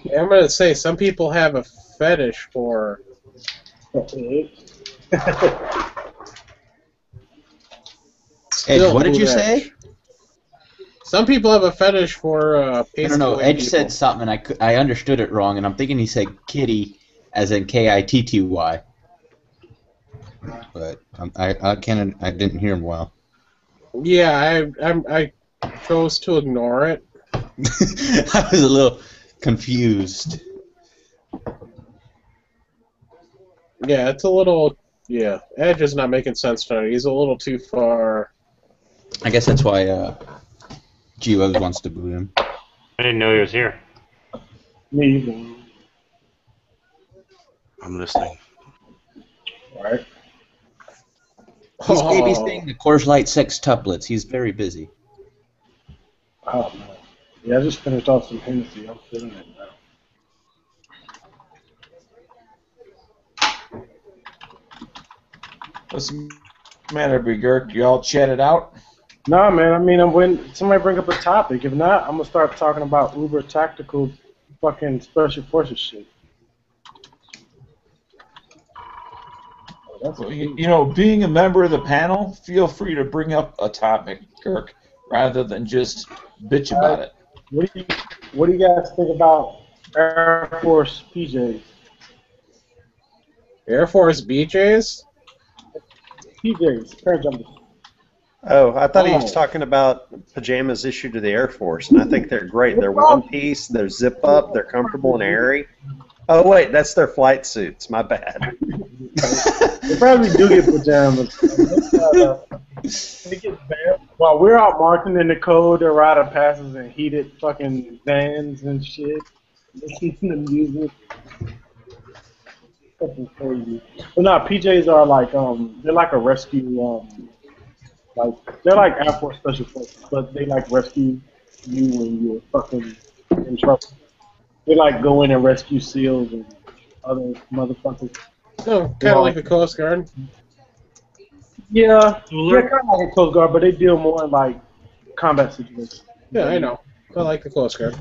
Yeah, I'm going to say some people have a fetish for... Edge, what did you say? Some people have a fetish for No. Edge said something, and I understood it wrong, and I'm thinking he said kitty, as in Kitty. But I didn't hear him well. Yeah, I chose to ignore it. I was a little confused. Yeah, it's a little... Yeah, Edge is not making sense tonight. He's a little too far... I guess that's why G-Loves wants to boot him. I didn't know he was here. Me either. I'm listening. Alright. He's babysitting the Coors Light sextuplets. He's very busy. Oh, man. Yeah, I just finished off some Hennessy. I'm feeling it now. What's the matter, Big Girk? You all chatted out? Nah, man. I mean, when somebody bring up a topic. If not, I'm gonna start talking about uber tactical, fucking special forces shit. Oh, You know, being a member of the panel, feel free to bring up a topic, Girk, rather than just bitch about it. What do you guys think about Air Force PJs? Air Force BJs? PJs, pair jumpers. Oh, I thought he was talking about pajamas issued to the Air Force, and I think they're great. They're one piece, they're zip up, they're comfortable and airy. Oh wait, that's their flight suits. My bad. They probably do get pajamas. They get bad. While we're out marching in the cold, they're riding passes in heated fucking vans and shit, listening to music. Fucking crazy. But no, PJs are like they're like a rescue like they're like Air Force Special Forces, but they like rescue you when you're fucking in trouble. They like go in and rescue SEALs and other motherfuckers. Oh, kind of like the Coast Guard. Yeah, kind of like a Coast Guard, but they deal more in like combat situations. Yeah, I know. I like the Coast Guard.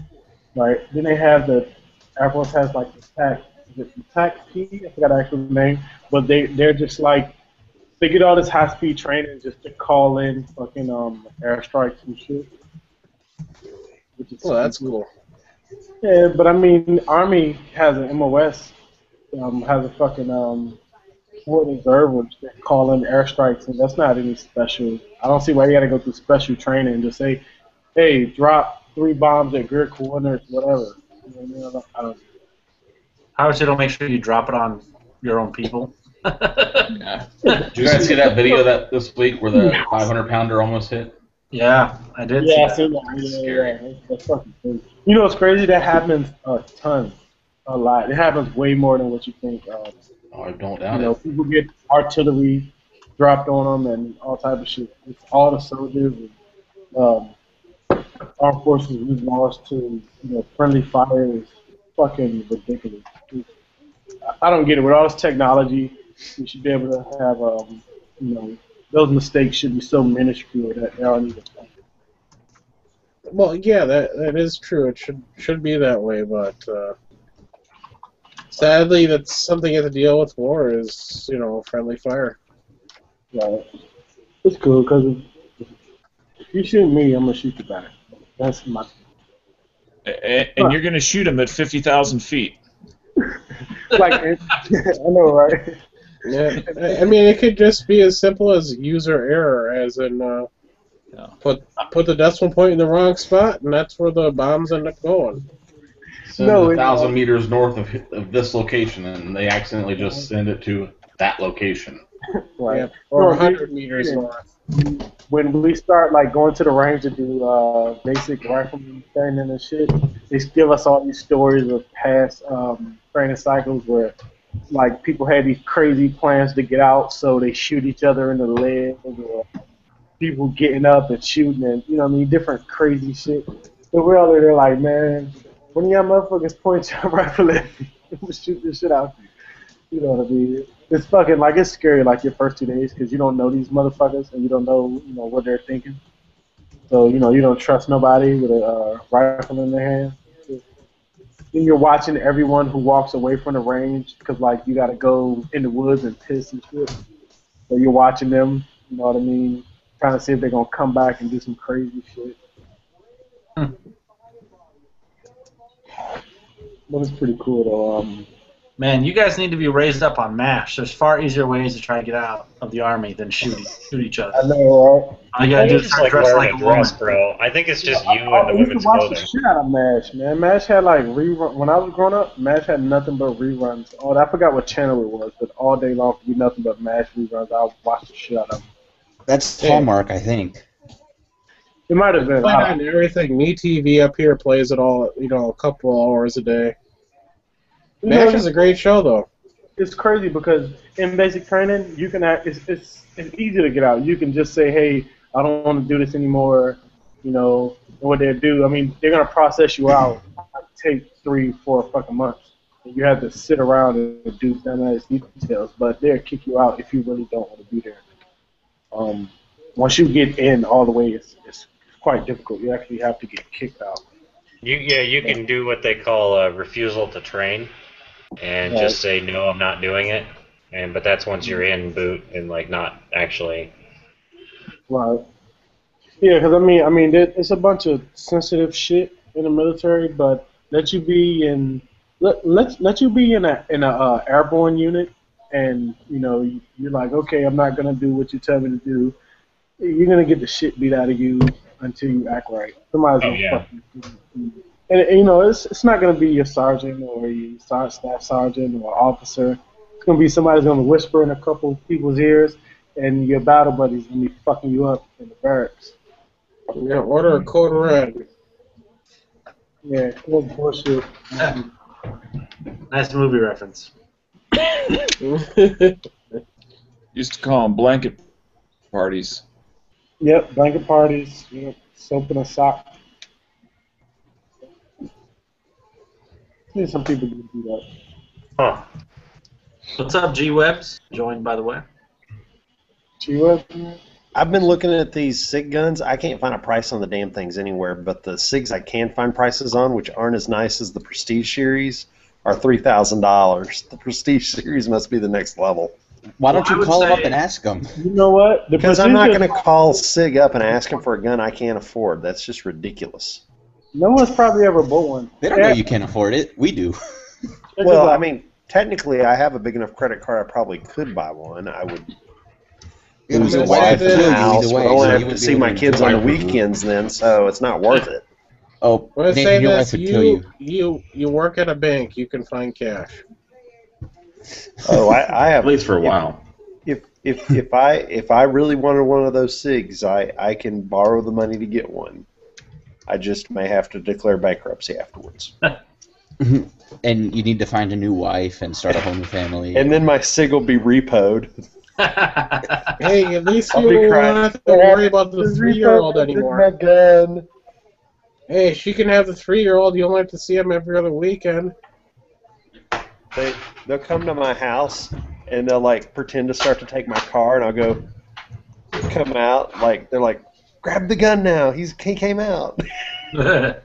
Right. Then they have the Air Force has like the TAC P. I forgot the actual name, but they're just like they get all this high speed training just to call in fucking airstrikes and shit. Well, that's cool. Yeah, but I mean, Army has an MOS, has a fucking Fort Observers that call in airstrikes, and that's not any special. I don't see why you got to go through special training and just say, "Hey, drop 3 bombs at grid coordinates, whatever." You know, I don't. I would say don't make sure you drop it on your own people. Yeah. Did you guys see that video this week where the 500-pounder almost hit? Yeah, I did. Yeah, see I seen that. Yeah. That's fucking crazy. You know what's crazy? That happens a ton, a lot. It happens way more than what you think. I don't doubt it. People get artillery dropped on them and all type of shit. It's all the soldiers. And, armed forces we've lost to friendly fire is fucking ridiculous. I don't get it. With all this technology, we should be able to have those mistakes should be so minuscule that they aren't even. Well, yeah, that is true. It should be that way, but sadly, that's something you have to deal with. War is friendly fire. Right. It's cool because if you shoot me, I'm gonna shoot you back. That's my. And you're gonna shoot him at 50,000 feet. Like I know, right? Yeah, I mean, it could just be as simple as user error, as in put the decimal point in the wrong spot, and that's where the bombs end up going. Send 1,000 meters north of this location, and they accidentally just send it to that location. Right. Yeah, or 100 meters north. When we start going to the range to do basic rifleman training and shit, they give us all these stories of past training cycles where people had these crazy plans to get out, so they shoot each other in the leg, or people getting up and shooting, and different crazy shit. So we're all there like, man, when y'all motherfuckers point your rifle at me, I'm gonna shoot this shit out. You know what I mean? It's fucking it's scary your first 2 days because you don't know these motherfuckers and you don't know what they're thinking. So you don't trust nobody with a rifle in their hand. Then you're watching everyone who walks away from the range because you got to go in the woods and piss and shit. So you're watching them. You know what I mean? Trying to see if they're gonna come back and do some crazy shit. But it's pretty cool though. Man, you guys need to be raised up on MASH. There's far easier ways to try to get out of the army than shoot each other. I know, right? All you gotta do is start dressing like a woman, bro. I think it's just you and the women's clothing. I used to watch the shit out of MASH, man. MASH had rerun. When I was growing up, MASH had nothing but reruns. Oh, I forgot what channel it was, but all day long could be nothing but MASH reruns. I watched the shit out of them. That's Hallmark, I think. It might have been. And everything. MeTV up here plays it all. A couple hours a day. MASH is a great show, though. It's crazy because in basic training, you can it's easy to get out. You can just say, hey, I don't want to do this anymore, and what they do. I mean, they're going to process you out. Take 3-4 fucking months. And you have to sit around and do dumbass details, but they'll kick you out if you really don't want to be there. Once you get in all the way, it's quite difficult. You actually have to get kicked out. You can do what they call a refusal to train. And just say no, I'm not doing it, but that's once you're in boot and not actually. Right. Yeah, because I mean, it's a bunch of sensitive shit in the military, but let you be in a airborne unit, and you're like, okay, I'm not gonna do what you tell me to do. You're gonna get the shit beat out of you until you act right. Somebody's gonna fuck you. And it's not going to be your sergeant or your staff sergeant or officer. It's going to be somebody's going to whisper in a couple people's ears, and your battle buddy's going to be fucking you up in the barracks. Yeah, order a code red. Yeah, what bullshit. Nice movie reference. Used to call them blanket parties. Yep, blanket parties. Yep, soap and a sock. Yeah, some people do that. Huh. What's up, G-Webs? Joined, by the way. G-Webs? I've been looking at these SIG guns. I can't find a price on the damn things anywhere, but the SIGs I can find prices on, which aren't as nice as the Prestige series, are $3,000. The Prestige series must be the next level. Why don't you call them up and ask them? You know what? Because I'm not going to call SIG up and ask them for a gun I can't afford. That's just ridiculous. No one's probably ever bought one. They don't know you can't afford it. We do. Well, I mean, technically, I have a big enough credit card. I probably could buy one. I would lose a wife in the house. I only have to see my kids on the weekends then, so it's not worth it. Oh, let's Nathan, say your this: wife would kill you work at a bank. You can find cash. Oh, I have. At least for a while. If I really wanted one of those SIGs, I can borrow the money to get one. I just may have to declare bankruptcy afterwards. And you need to find a new wife and start a whole new family. And then my SIG will be repoed. Hey, at least you don't have to worry about the 3-year-old anymore. Again. Hey, she can have the 3-year-old. You only have to see him every other weekend. They'll come to my house and they'll like pretend to start to take my car, and I'll go come out like they're like, grab the gun now. He came out. Hey,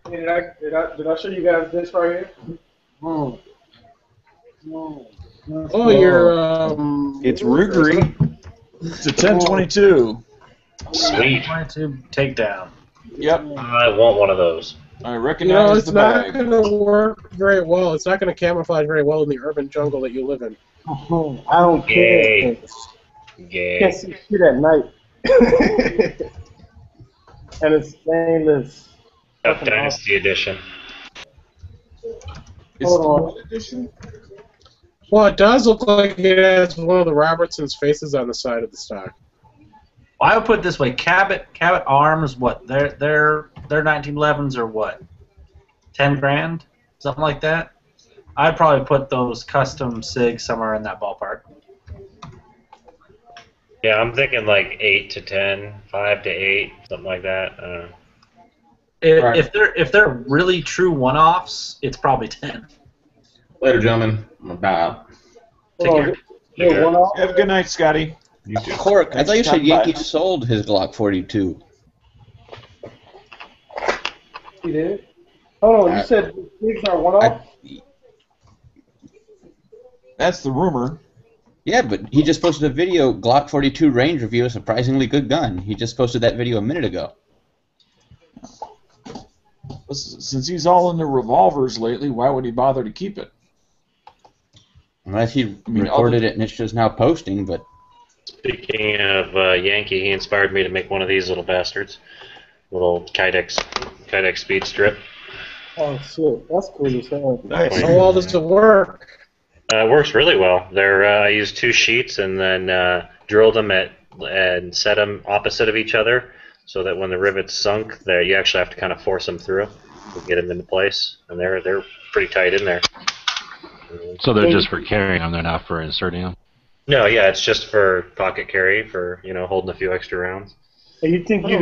did I show you guys this right here? Oh, you're It's Rugery. It's a 1022. Sweet. 22 takedown. Yep. I want one of those. I You recognize know, it's the not bag. going to work very well. It's not going to camouflage very well in the urban jungle that you live in. I don't care. Gay. Gay. Can't see shit at night. And it's stainless. Duck Dynasty Edition. It's Hold on. edition. Well, it does look like it has one of the Robertson's faces on the side of the stock. Well, I would put it this way: Cabot Arms, what? Their 1911s are what? 10 grand, something like that. I'd probably put those custom SIGs somewhere in that ballpark. Yeah, I'm thinking like 8 to 10, 5 to 8, something like that. If they're really true one-offs, it's probably 10. Later, gentlemen. I'm about. Take care. Yeah, one off. Have a good night, Scotty. You too. Cork, I thought you said Next time, Yankee bye. sold his Glock 42. You did? Hold on, you said these are one off? That's the rumor. Yeah, but he just posted a video, Glock 42 range review, a surprisingly good gun. He just posted that video a minute ago. Since he's all into revolvers lately, why would he bother to keep it? Unless he recorded it and it's just now posting, but... Speaking of Yankee, he inspired me to make one of these little bastards. Little Kydex speed strip. Oh, shit. That's cool as hell. Nice. How well does it work? It works really well. I used 2 sheets and then drilled them and set them opposite of each other, so that when the rivets sunk, there you actually have to kind of force them through to get them into place, and they're pretty tight in there. So they're just for carrying them, they're not for inserting them? No, yeah, it's just for pocket carry, for holding a few extra rounds. Hey, you think you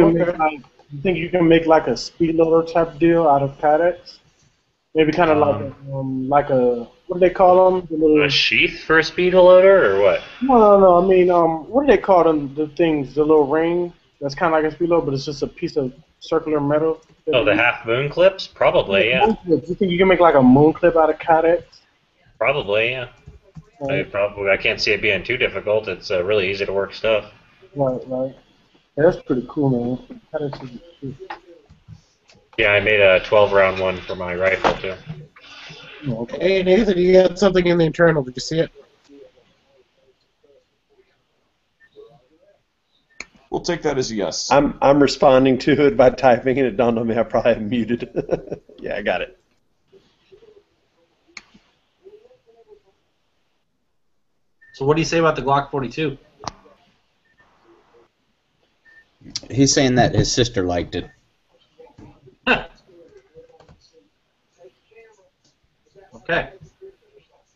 can make like a speed loader type deal out of Kydex? Maybe kind of like a what do they call them? The little... A sheath for a speed loader, or what? No. I mean, what do they call them? The things, the little ring that's kind of like a speed loader, but it's just a piece of circular metal. Oh, the half moon clips? Probably, yeah. Moon clips. You think you can make like a moon clip out of Kydex? Probably, yeah. I can't see it being too difficult. It's really easy to work stuff. Right. Yeah, that's pretty cool, man. Kydex is cool. Yeah, I made a 12-round one for my rifle, too. Oh, okay. Hey, Nathan, you got something in the internal. Did you see it? We'll take that as a yes. I'm responding to it by typing, and it dawned on me I probably have muted. Yeah, I got it. So what do you say about the Glock 42? He's saying that his sister liked it. Okay.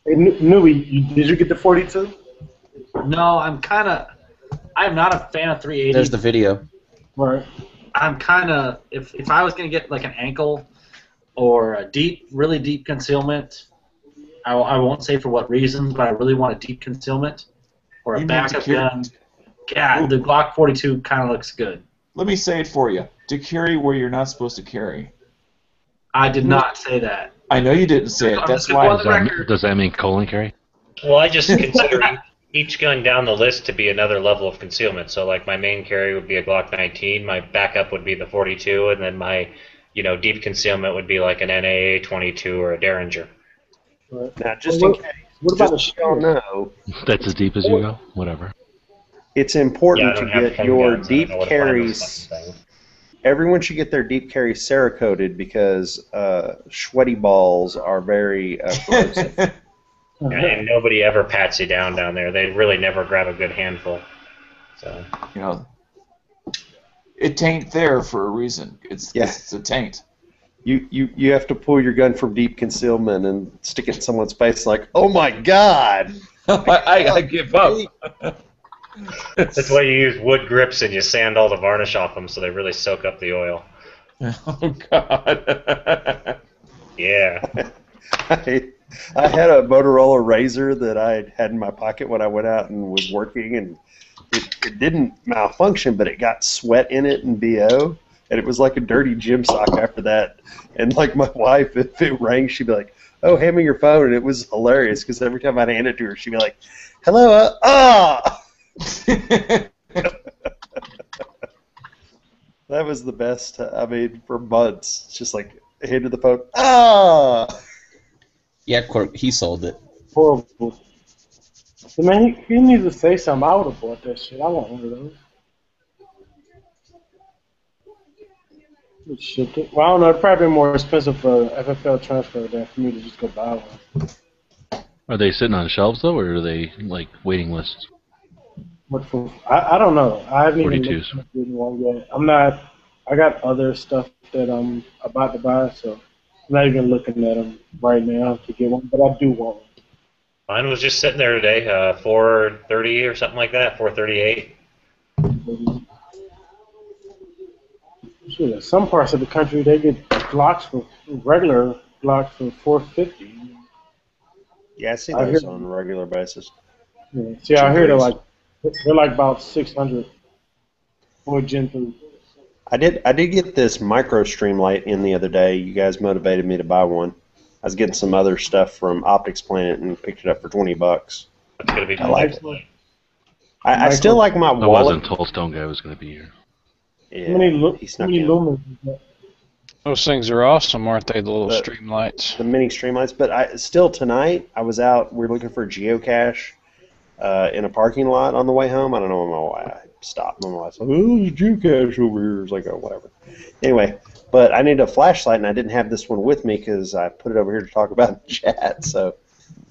Hey, Nui, did you get the 42? No, I'm not a fan of 380. There's the video. Right. I'm kind of, if I was going to get like an ankle or a really deep concealment, I won't say for what reasons, but I really want a deep concealment or a backup gun. Yeah, the Glock 42 kind of looks good. Let me say it for you. To carry where you're not supposed to carry. I did not say that. I know you didn't say it. That's why. Does that mean colon carry? Well, I just consider each gun down the list to be another level of concealment. So, like, my main carry would be a Glock 19, my backup would be the 42, and then my, deep concealment would be like an NAA 22 or a Derringer. Right. Now, just in case, What about just so y'all know, That's as deep as you go? Whatever. it's important I to don't have get pen your guns, I don't deep know where to find those carries. fucking things. Everyone should get their deep carries Cerakoted because sweaty balls are very corrosive. And nobody ever pats you down there. They really never grab a good handful. So. It tain't there for a reason. It's a taint. You have to pull your gun from deep concealment and stick it in someone's face like, oh my god! I gotta give up. That's why you use wood grips and you sand all the varnish off them so they really soak up the oil. Oh God. Yeah. I had a Motorola Razor that I had in my pocket when I went out and was working, and it didn't malfunction, but it got sweat in it and BO, and it was like a dirty gym sock after that. And like my wife, if it rang, she'd be like, "Oh, hand me your phone," and it was hilarious because every time I'd hand it to her, she'd be like, "Hello, That was the best. I mean, for months, it's just like handed the phone. Yeah, he sold it. Horrible. So, man, he needs to say something. I would have bought that shit. I want one of those. Well, I don't know. It'd probably be more expensive for FFL transfer than for me to just go buy one. Are they sitting on shelves though, or are they like waiting lists? What for? I don't know. I haven't even 42s. looked at one yet. I'm not. I got other stuff that I'm about to buy, so I'm not even looking at them right now to get one. But I do want one. Mine was just sitting there today, 430 or something like that, 438. Shit, some parts of the country they get regular Glocks for $450. Yeah, I see those on a regular basis. Yeah. See, I hear they're like about 600 for Gen 3. I did get this micro stream light in the other day. You guys motivated me to buy one. I was getting some other stuff from Optics Planet and picked it up for $20. That's gonna be delightful. I still like my wallet. I wasn't told Stone Guy was going to be here. Yeah, How many lumens is that? Those things are awesome, aren't they? The little stream lights. The mini stream lights. But still tonight, I was out. We were looking for a geocache in a parking lot on the way home. I don't know why I stopped. My wife's like, "Oh, there's a geocache over here." It's like, "Oh, whatever." Anyway, but I needed a flashlight, and I didn't have this one with me because I put it over here to talk about in the chat. So,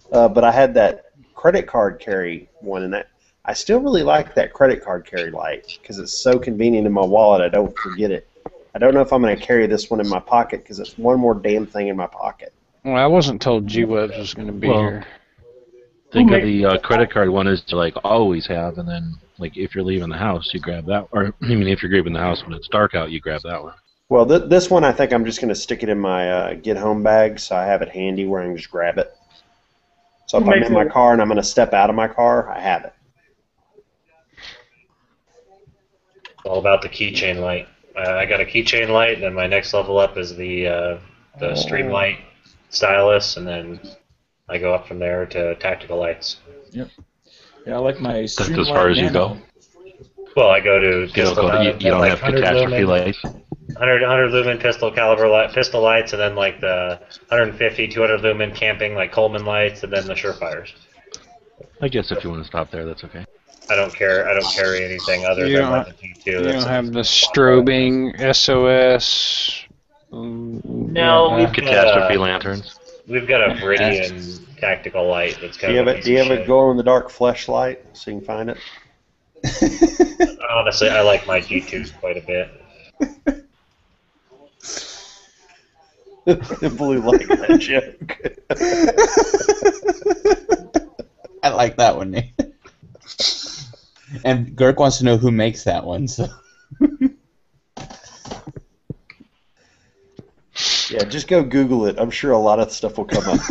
but I had that credit card carry one, and I still really like that credit card carry light because it's so convenient in my wallet. I don't forget it. I don't know if I'm going to carry this one in my pocket because it's one more damn thing in my pocket. Well, I wasn't told G-Webs was going to be here. Think of the credit card one is to like always have, and then like if you're leaving the house, you grab that. Or I mean, if you're leaving the house when it's dark out, you grab that one. Well, this one I think I'm just going to stick it in my get home bag so I have it handy where I can just grab it. So if I'm in my car and I'm going to step out of my car, I have it. It's all about the keychain light. I got a keychain light, and then my next level up is the stream light stylus, and then I go up from there to tactical lights. Yep. Yeah, I like my. That's as far as you go. Well, I go to you don't have catastrophe lights. 100 lumen pistol lights, and then like the 150, 200 lumen camping like Coleman lights, and then the Surefires. I guess if you want to stop there, that's okay. I don't carry anything other than like the G2. You don't have the strobing SOS. No, we've catastrophe lanterns. We've got a Viridian tactical light that's kind of. Do you have a glow-in-the-dark flashlight so you can find it? Honestly, I like my G2s quite a bit. Blue like that joke. I like that one, Nate. And Girk wants to know who makes that one, so. Yeah, just go Google it. I'm sure a lot of stuff will come up.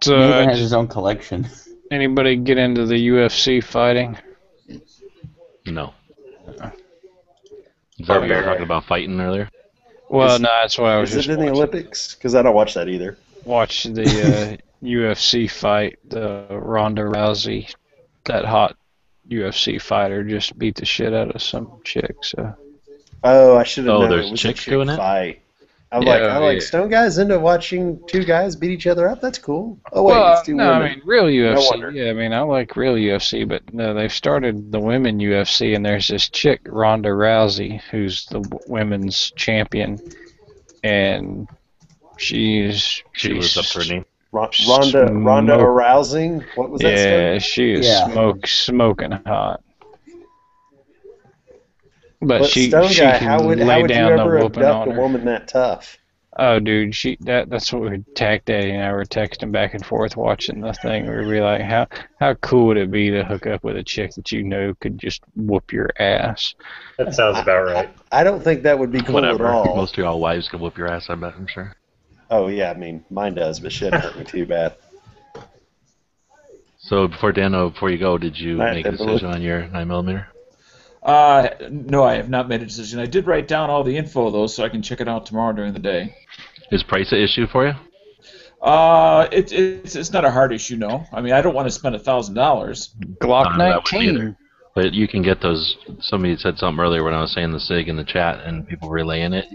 So, he even has his own collection. Anybody get into the UFC fighting? No. Is that what you were talking about fighting earlier? Well, no, that's what I was just watching. Is it in the Olympics? Because I don't watch that either. Watch the UFC fight, the Ronda Rousey, that hot UFC fighter just beat the shit out of some chick. So. Oh, I should have known there's it was chicks a chick doing fight. I'm Yeah, like, Stone Guy's into watching two guys beat each other up? That's cool. Oh, wait, it's two women. I mean, real UFC. wonder. Yeah, I mean, I like real UFC, but no, they've started the women UFC, and there's this chick, Ronda Rousey, who's the women's champion, and She lives up to her name. Ronda arousing? What was that? Yeah, she is smoking hot. But she Stone Guy, can how would lay you down the ever whooping abduct on a her. woman that tough? Oh, dude, that's what Tack Daddy and I were texting back and forth watching the thing. We'd be like, how cool would it be to hook up with a chick that you know could just whoop your ass? That sounds about right. I don't think that would be cool Whatever. at all. Most of y'all wives can whoop your ass, I bet, I'm sure. Oh, yeah, I mean, mine does, but shit hurt me too bad. So, before you go, did you make a decision on your 9mm? No, I have not made a decision. I did write down all the info, though, so I can check it out tomorrow during the day. Is price an issue for you? It's not a hard issue, no. I mean, I don't want to spend $1,000. Glock 19. But you can get those. Somebody said something earlier when I was saying the SIG in the chat, and people relaying it.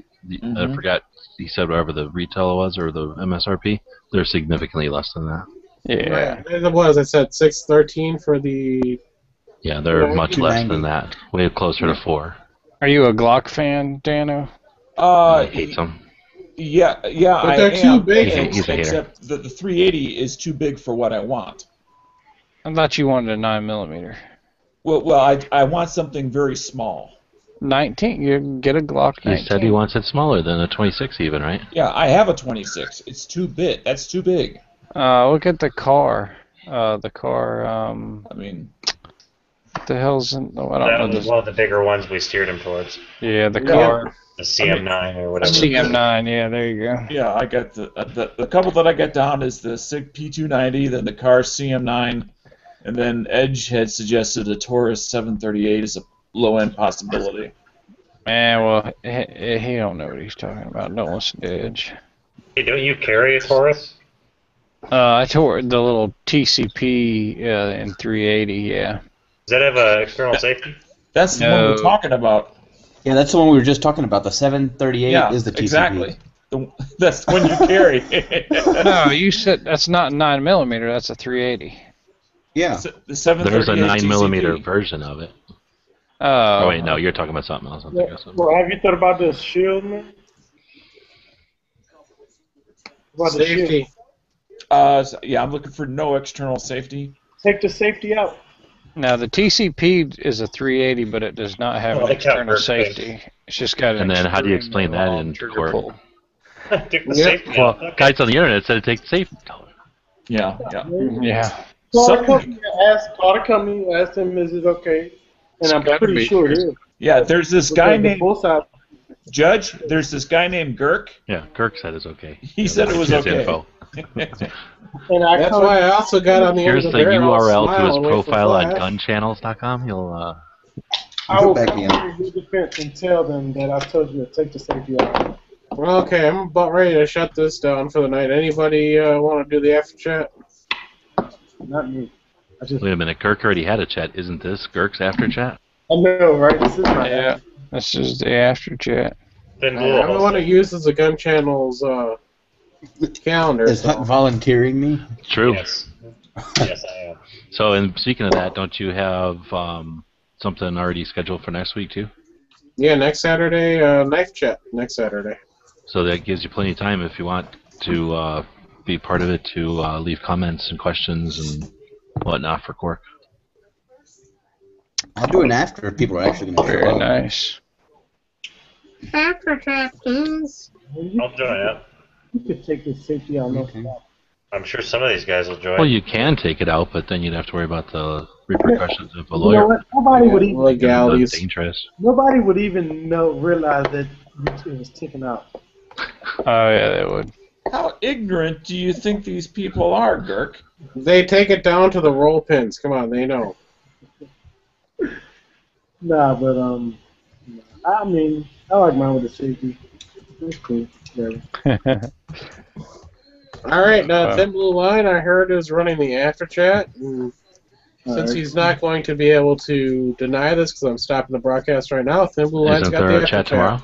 I forgot. He said whatever the retail was or the MSRP. They're significantly less than that. Yeah. It was. I said 613 for the. Yeah, they're much less than that. Way closer to 4. Are you a Glock fan, Dano? I hate them. Yeah, but they're too big. He's a hater. Except the 380 is too big for what I want. I thought you wanted a 9mm. Well, I want something very small. 19. You get a Glock 19. He said he wants it smaller than a 26 even, right? Yeah, I have a 26. It's too big. That's too big. Look at the car. I mean, what the hell's in? Oh, I don't That know was this. one of the bigger ones we steered him towards. Yeah, the car. The CM9 or whatever. CM9. Yeah, there you go. Yeah, I got the couple that I got down is the SIG P290, then the car CM9, and then Edge had suggested a Taurus 738 as a low-end possibility. Man, well, he don't know what he's talking about. Don't listen to Edge. Hey, don't you carry a Taurus? I tore the little TCP in 380. Yeah. Does that have external safety? That's the one we're talking about. Yeah, that's the one we were just talking about. The 738 is the TCP. Exactly. That's the one you carry. No, you said that's not 9mm. That's a 380. Yeah. The 738 There's a 9mm TCP. version of it. Oh, wait, no, you're talking about something else. I'm thinking of something. Well, have you thought about the shield, man? About the shield? Safety. Yeah, I'm looking for no external safety. Take the safety out. Now the TCP is a 380, but it does not have an external safety. It's just got an. And then how do you explain that in trigger court? pull. Take the safety Well, out. guys on the internet said to take the safety. Yeah. Yeah. Call the company, ask them, is it okay? And I'm pretty sure it is. Yeah, there's this guy named Both sides. Judge. There's this guy named Girk. Yeah, Kirk said it's okay. He said it was His okay. info. And I That's why I also got on the Here's end the of the barrel, URL smile to his and wait for profile on flash. gunchannels.com. You'll I will back come in. to your defense and tell them that I told you to take the safety out. Well, okay, I'm about ready to shut this down for the night. Anybody want to do the after chat? Not me. wait a minute. Kirk already had a chat. Isn't this Kirk's after chat? I know, right? This is my Yeah. This is the after chat. Then I'm the one who uses the gun channel's calendar. Is Hunt volunteering me? True. Yes. Yes, I am. So, and speaking of that, don't you have something already scheduled for next week too? Yeah, next Saturday, knife chat. Next Saturday. So that gives you plenty of time if you want to be part of it to leave comments and questions and whatnot for Quark. I'll do an after if people are actually going to show Very up. nice. After chat, please. I'll join up. You could take the safety out. No problem. I'm sure some of these guys will join. Well, you can take it out, but then you'd have to worry about the repercussions of a You know lawyer. what? Nobody would even Legalities. Dangerous. realize that it was taken out. Oh yeah, they would. How ignorant do you think these people are, Girk? They take it down to the roll pins. Come on, they know. Nah, but I mean, I like mine with the safety. It's cool. Whatever. All right, Thin Blue Line, I heard, is running the after chat. And since he's not going to be able to deny this because I'm stopping the broadcast right now, Thin Blue Line's Isn't got there the a chat after tomorrow?